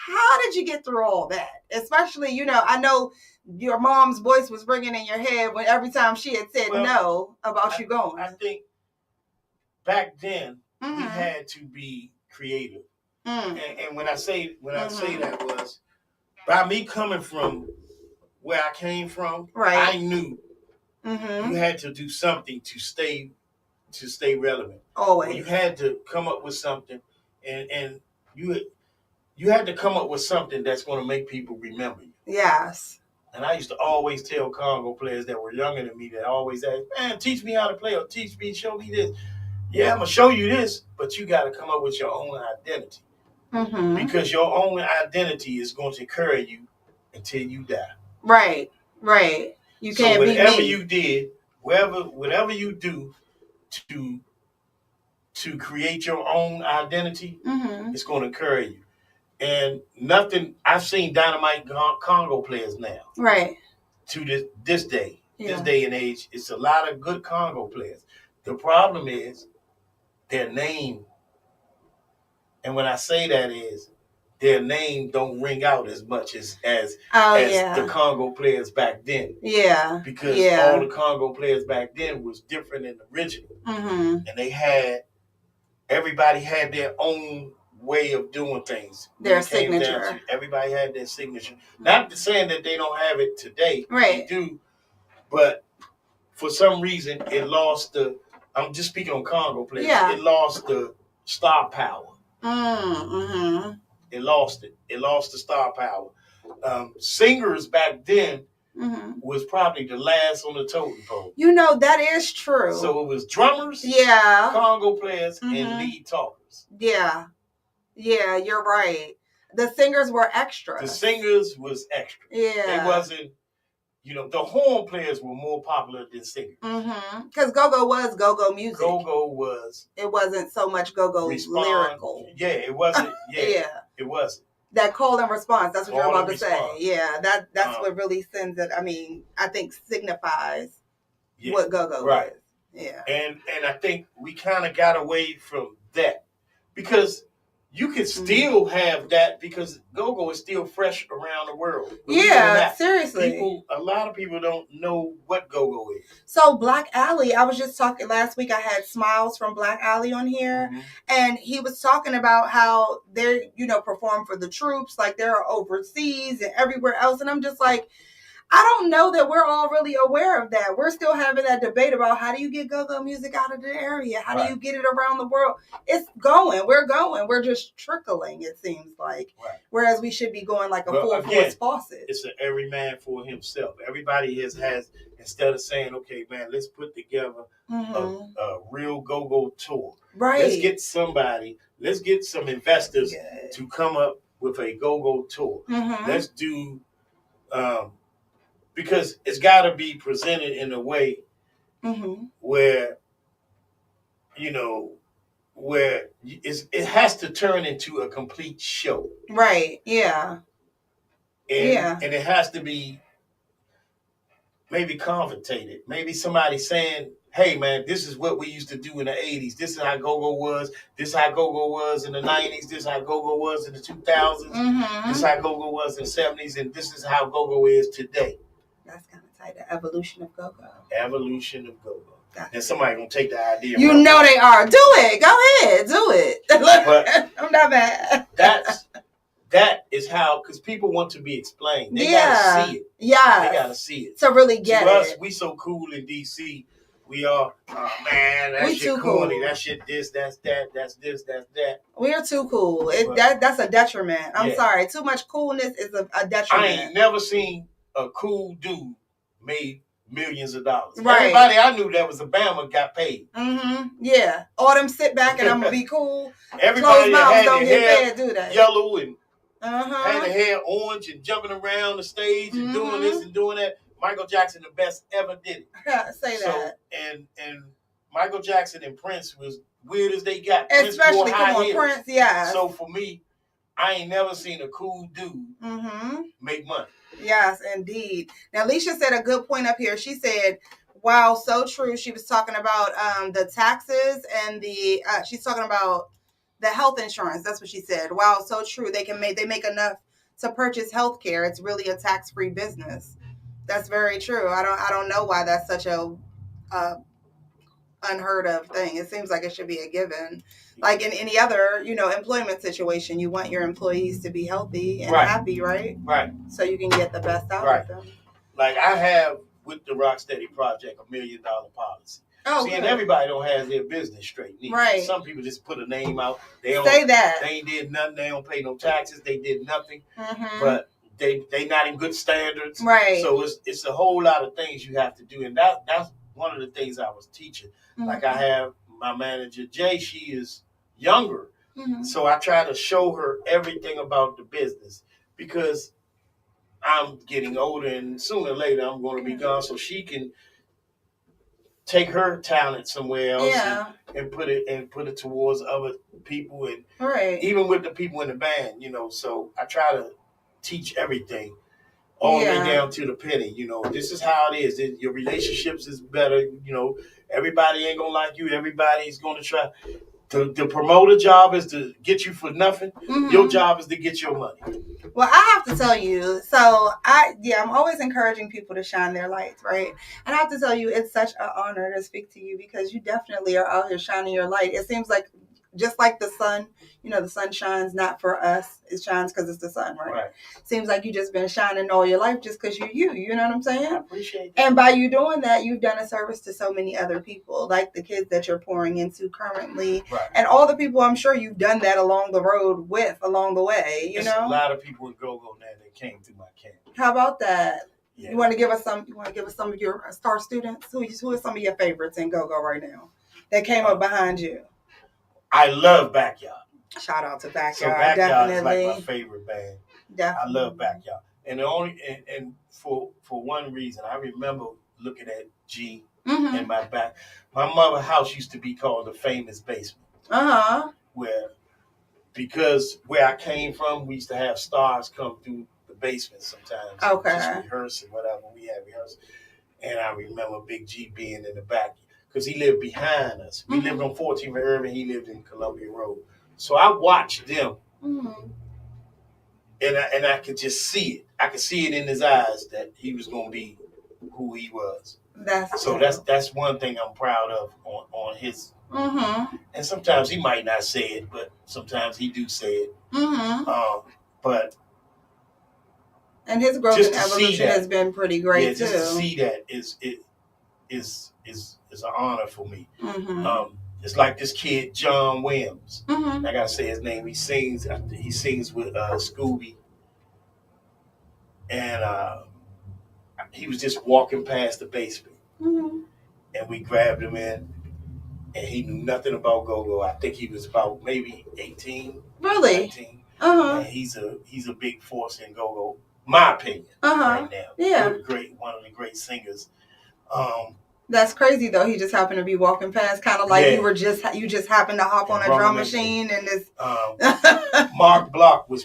How did you get through all that? Especially, I know your mom's voice was ringing in your head when every time she had said no about you going.
I think back then we had to be creative. And when I say that was by me coming from where I came from, I knew you had to do something to stay relevant.
Always.
You had to come up with something, and you had to come up with something that's going to make people remember you.
Yes.
And I used to always tell Congo players that were younger than me that always asked, man, teach me how to play, or show me this. Yeah, I'm going to show you this, but you got to come up with your own identity. Because your own identity is going to carry you until you die.
Right. You can't be
whatever you did, whatever you do to create your own identity, it's going to carry you. And nothing. I've seen Dynamite Congo players now.
Right.
To this day and age, it's a lot of good Congo players. The problem is their name. And when I say that is, their name don't ring out as much as the Congo players back then.
Yeah.
Because all the Congo players back then was different than the original. And everybody had their own way of doing things.
Their signature.
Everybody had their signature. Not saying that they don't have it today.
Right.
They do. But for some reason, it lost I'm just speaking on Congo players.
Yeah.
It lost the star power. It lost it. It lost the star power. Singers back then was probably the last on the totem pole.
That is true.
So it was drummers, Congo players, and lead talkers.
Yeah, you're right. The singers were extra.
The singers was extra.
Yeah.
It wasn't, the horn players were more popular than singers.
Because go-go was go-go music.
Go-go was.
It wasn't so much go-go lyrical.
Yeah, it wasn't. Yeah, it wasn't.
That call and response, that's what you're about to say.
Response.
Yeah, that's what really sends it. I mean, I think signifies what go-go is. Yeah.
And I think we kind of got away from that because you can still have that because go-go is still fresh around the world.
Yeah, seriously.
A lot of people don't know what go-go is.
So Black Alley, I was just talking last week. I had Smiles from Black Alley on here, and he was talking about how they, perform for the troops, like they're overseas and everywhere else. And I'm just like, I don't know that we're all really aware of that. We're still having that debate about how do you get go-go music out of the area? How do you get it around the world? It's going. We're going. We're just trickling, it seems like.
Right.
Whereas we should be going like a full-force faucet.
It's an every man for himself. Everybody has instead of saying, okay, man, let's put together a real go-go tour.
Right.
Let's get some investors to come up with a go-go tour. Let's do... because it's got to be presented in a way where, where it has to turn into a complete show.
Right, yeah.
And it has to be maybe commentated. Maybe somebody saying, hey, man, this is what we used to do in the 80s. This is how go-go was. This is how go-go was in the 90s. This is how go-go was in the 2000s. This is how go-go was in the 70s. And this is how go-go is today.
That's kind of tight. The evolution of go-go.
Evolution of go-go. And somebody gonna take the idea.
You know they are. Do it. Go ahead. Do it. But I'm not bad.
That is how, because people want to be explained. They gotta see it.
Yeah.
They gotta see it.
To really get
to
it.
Us, we so cool in DC. We are, oh man, that shit too corny. Cool. That shit this, that's that, that's this, that's that.
We're too cool. That's a detriment. I'm sorry. Too much coolness is a detriment.
I ain't never seen a cool dude made millions of dollars.
Right.
Everybody I knew that was a Bama got paid.
Yeah. All them sit back and I'm gonna be cool.
Everybody that had
don't
their
get
hair
paid, do that.
yellow and had their hair orange and jumping around the stage and doing this and doing that. Michael Jackson, the best ever did it.
Say that.
And Michael Jackson and Prince was weird as they got.
Especially Prince, yeah.
So for me, I ain't never seen a cool dude make money.
Yes, indeed. Now, Leisha said a good point up here. She said, wow, so true. She was talking about the taxes and she's talking about the health insurance. That's what she said. Wow, so true. They make enough to purchase health care. It's really a tax-free business. That's very true. I don't know why that's such a unheard of thing. It seems like it should be a given. Like in any other, employment situation, you want your employees to be healthy and happy, right?
Right.
So you can get the best out of them.
Like I have with the Rocksteady Project, $1 million policy.
Oh,
and everybody don't have their business straight. Neither.
Right.
Some people just put a name out. They don't
say that.
They ain't did nothing. They don't pay no taxes. They did nothing. But they not in good standards.
Right.
So it's a whole lot of things you have to do. And that's one of the things I was teaching. Like I have my manager, Jay, she is younger. So I try to show her everything about the business because I'm getting older and sooner or later I'm going to be gone so she can take her talent somewhere else and put it towards other people and even with the people in the band, so I try to teach everything all the way down to the penny. This is how it is. Your relationships is better. Everybody ain't gonna like you. Everybody's gonna try. The promoter job is to get you for nothing. Your job is to get your money.
Well, I have to tell you, so I'm always encouraging people to shine their lights, right? And I have to tell you, it's such an honor to speak to you because you definitely are out here shining your light. It seems like just like the sun, the sun shines not for us. It shines because it's the sun, right? Seems like you just been shining all your life just because you know what I'm saying?
I appreciate that.
And by you doing that, you've done a service to so many other people, like the kids that you're pouring into currently. And all the people I'm sure you've done that along the road with, along the way,
There's a lot of people in GoGo now that came through my camp.
How about that?
Yeah.
You want to give us some of your star students? Who are some of your favorites in GoGo right now that came up behind you?
I love Backyard.
Shout out to Backyard.
So Backyard
definitely.
is like my favorite band.
Definitely.
I love Backyard. And for one reason, I remember looking at G in my back. My mother's house used to be called the Famous Basement. Because where I came from, we used to have stars come through the basement sometimes. Just rehearse and whatever. We had rehearsal. And I remember Big G being in the back. because he lived behind us. We lived on 14th and Irving. He lived in Columbia Road. So I watched them, and I could just see it. I could see it in his eyes that he was going to be who he was. That's one thing I'm proud of on his. And sometimes he might not say it, but sometimes he do say it. But
and his growth and evolution has been pretty great too.
Just to see that is an honor for me. It's like this kid John Williams. I gotta say his name. He sings with Scooby, and he was just walking past the basement, and we grabbed him in, and he knew nothing about go-go. I think he was about maybe 18.
Really?
19. And he's a big force in go-go. My opinion, right now.
Yeah.
One of the great singers.
That's crazy though. He just happened to be walking past, kind of like you just happened to hop on a drum machine and this.
Mark Block was.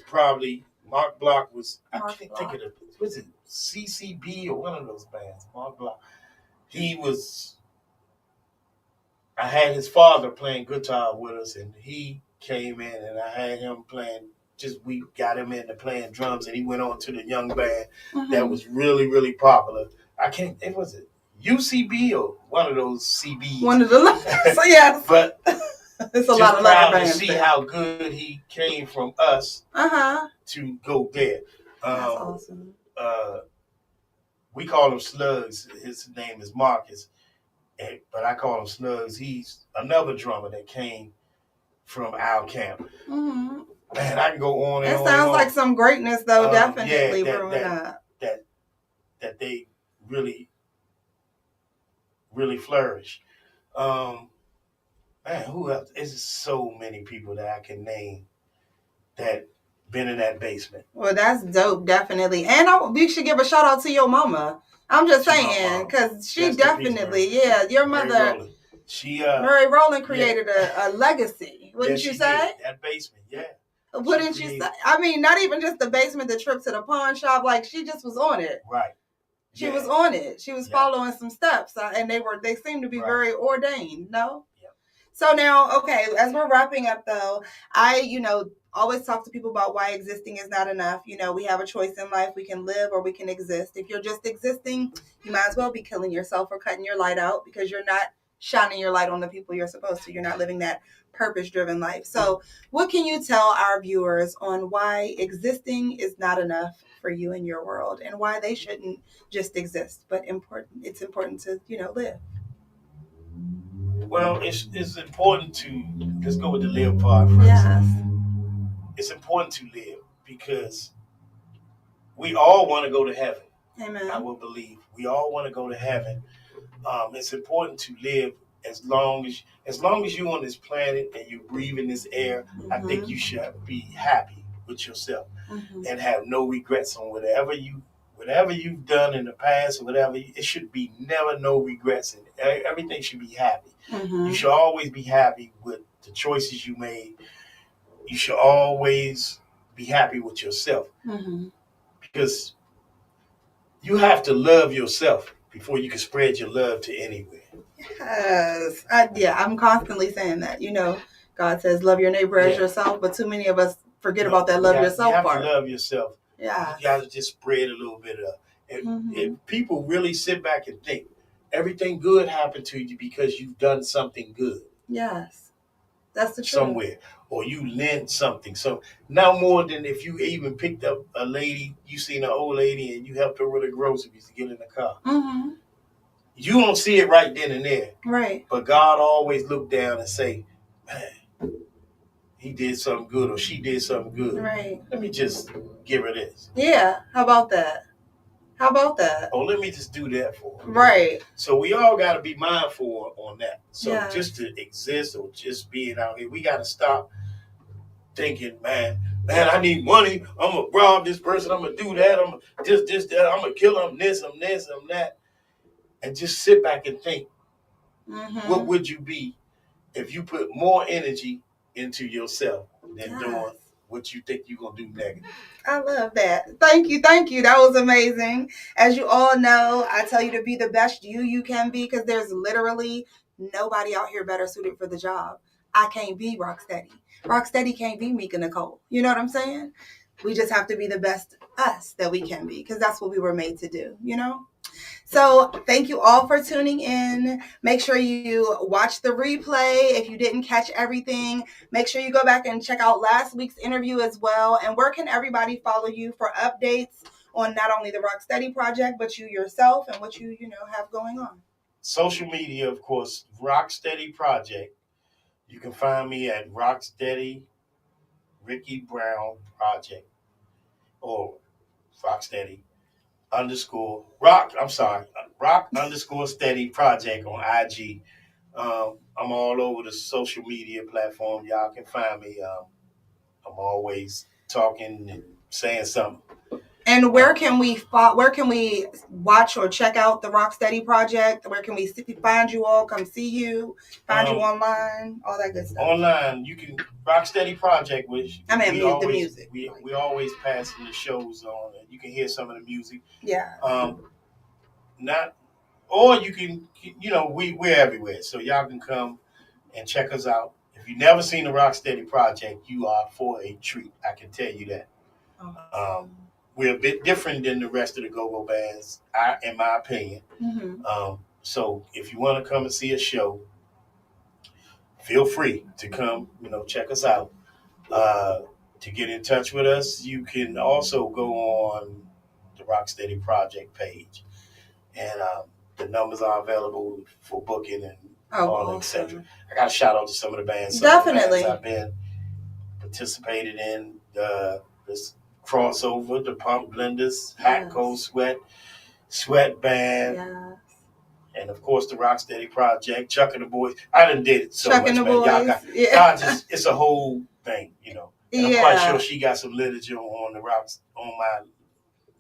I can't think of it. Was it CCB or one of those bands? Mark Block. He was. I had his father playing guitar with us, and he came in, and I had him playing. We got him into playing drums, and he went on to the young band that was really, really popular. It was it UCB or one of those CBs.
One of the so yes.
But
it's a lot of
proud
bands
to see how good he came from us to go there.
That's awesome.
We call him Slugs. His name is Marcus, but I call him Slugs. He's another drummer that came from our camp. Man, I can go on and on.
It sounds like some greatness, though. Definitely growing up.
That they really, really flourish. Man, who else? There's so many people that I can name that been in that basement.
Well, that's dope, definitely. And we should give a shout out to your mama. I'm just saying, because she definitely, your mother. Murray Rowland created a legacy, wouldn't you say?
That basement, yeah.
Wouldn't you say? I mean, not even just the basement, the trip to the pawn shop. Like she just was on it.
Right.
She was on it. She was following some steps, and they seemed to be very ordained. No.
Yeah.
So now, okay, as we're wrapping up, though, I always talk to people about why existing is not enough. We have a choice in life. We can live or we can exist. If you're just existing, you might as well be killing yourself or cutting your light out because you're not shining your light on the people you're supposed to. You're not living that purpose-driven life. So what can you tell our viewers on why existing is not enough for you in your world and why they shouldn't just exist, but it's important to, live?
Well, it's important to, let's go with the live part first.
Yes.
It's important to live because we all want to go to heaven.
Amen.
I will believe. We all want to go to heaven. It's important to live as long as you're on this planet and you're breathing this air. I think you should be happy with yourself and have no regrets on whatever you've done in the past or whatever. It should be never no regrets, and everything should be happy. You should always be happy with the choices you made. You should always be happy with yourself because you have to love yourself before you can spread your love to anywhere.
Yes. I'm constantly saying that. God says love your neighbor as yourself, but too many of us forget about that love yourself part.
You have to love yourself.
Yeah.
You got to just spread a little bit of. If people really sit back and think, everything good happened to you because you've done something good.
Yes. That's the truth.
Somewhere. Or you lent something. So now more than if you even picked up a lady, you seen an old lady and you helped her with her groceries to get in the car. You don't see it right then and there.
Right.
But God always look down and say, man, he did something good or she did something good.
Right.
Let me just give her this.
Yeah. How about that?
Oh, let me just do that for her.
Right.
So we all got to be mindful on that. So just to exist or just being out here, we got to stop thinking, man, I need money. I'm going to rob this person. I'm going to do that. I'm going to that. I'm going to kill him this, I'm this, I'm that. And just sit back and think, what would you be if you put more energy into yourself than doing what you think you're going to do negative?
I love that. Thank you. That was amazing. As you all know, I tell you to be the best you can be because there's literally nobody out here better suited for the job. I can't be Rocksteady. Rocksteady can't be Mika Nicole. You know what I'm saying? We just have to be the best us that we can be, because that's what we were made to do, you know? So thank you all for tuning in. Make sure you watch the replay. If you didn't catch everything, make sure you go back and check out last week's interview as well. And where can everybody follow you for updates on not only the Rocksteady project, but you yourself and what you have going on?
Social media, of course, Rocksteady Project. You can find me at Rocksteady Ricky Brown Project or Rocksteady Rock_Steady Project on IG. I'm all over the social media platform. Y'all can find me. I'm always talking and saying something.
And where can we watch or check out the Rocksteady Project? Where can we find you all? Come see you, find you online, all that good stuff.
Online, you can Rocksteady Project, which
the music.
We always passing the shows on, and you can hear some of the music.
Yeah.
Or you can, we're everywhere, so y'all can come and check us out. If you've never seen the Rocksteady Project, you are for a treat. I can tell you that. We're a bit different than the rest of the go-go bands, in my opinion. Mm-hmm. So if you want to come and see a show, feel free to come, check us out. To get in touch with us, you can also go on the Rocksteady Project page. And the numbers are available for booking and all, etc. I got to shout out to some of the bands.
Definitely.
I've been participated in this crossover, the Pump Blenders, Hot Cold Sweat Band, and of course the Rocksteady Project, Chuck and the Boys. I done did it so
Chuck
much,
and the
man.
Boys.
Y'all just, it's a whole thing, And I'm quite sure she got some literature on the rocks on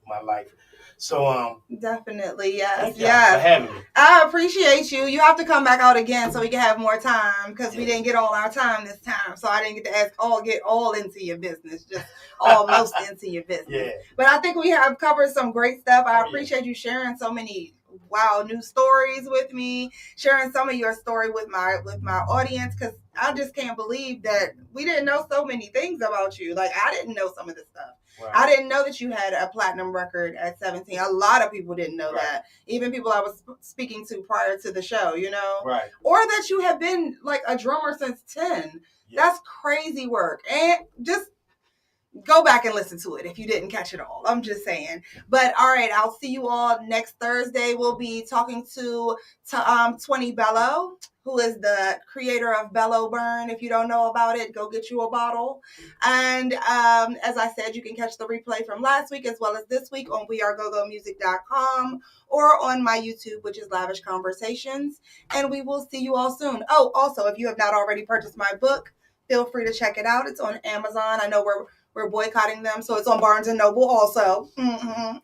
my life. So
definitely, yes.
Thank y'all for having me.
I appreciate you. You have to come back out again so we can have more time, because we didn't get all our time this time. So I didn't get to get all into your business, just almost into your business.
Yeah.
But I think we have covered some great stuff. I appreciate you sharing so many new stories with me, sharing some of your story with my audience, because I just can't believe that we didn't know so many things about you. Like, I didn't know some of this stuff. Right. I didn't know that you had a platinum record at 17. A lot of people didn't know that. Even people I was speaking to prior to the show, Right. Or that you have been like a drummer since 10. Yeah. That's crazy work. And just go back and listen to it if you didn't catch it all. I'm just saying. But all right, I'll see you all next Thursday. We'll be talking to 20 Bello, who is the creator of Bello Burn. If you don't know about it, go get you a bottle. And as I said, you can catch the replay from last week as well as this week on wearegogomusic.com or on my YouTube, which is Lavish Conversations. And we will see you all soon. Oh, also, if you have not already purchased my book, feel free to check it out. It's on Amazon. I know we're boycotting them, so it's on Barnes & Noble also. Mm-hmm.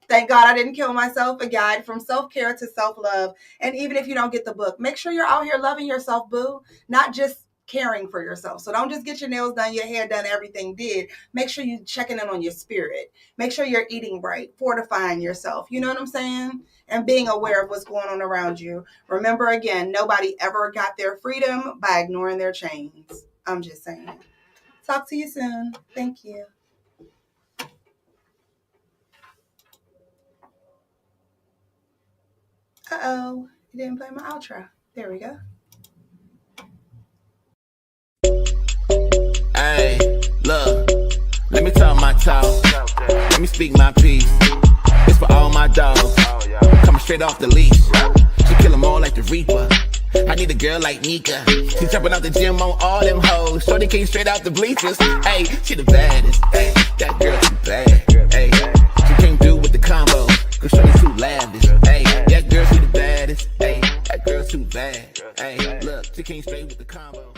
Thank God I didn't kill myself. A guide from self-care to self-love. And even if you don't get the book, make sure you're out here loving yourself, boo. Not just caring for yourself. So don't just get your nails done, your hair done, everything did. Make sure you're checking in on your spirit. Make sure you're eating right, fortifying yourself. You know what I'm saying? And being aware of what's going on around you. Remember, again, nobody ever got their freedom by ignoring their chains. I'm just saying. Talk to you soon. Thank you. Uh-oh. You didn't play my outro. There we go.
Hey, look. Let me talk my talk. Let me speak my piece. It's for all my dogs. Coming straight off the leash. She kill them all like the Reaper. I need a girl like Nika. She jumping out the gym on all them hoes. Shorty came straight out the bleachers. Hey, she the baddest. Hey, that girl too bad. Hey, she came through with the combo. Cause shorty too lavish. Hey, that girl she the baddest. Hey, that girl too bad. Hey, look, she came straight with the combo.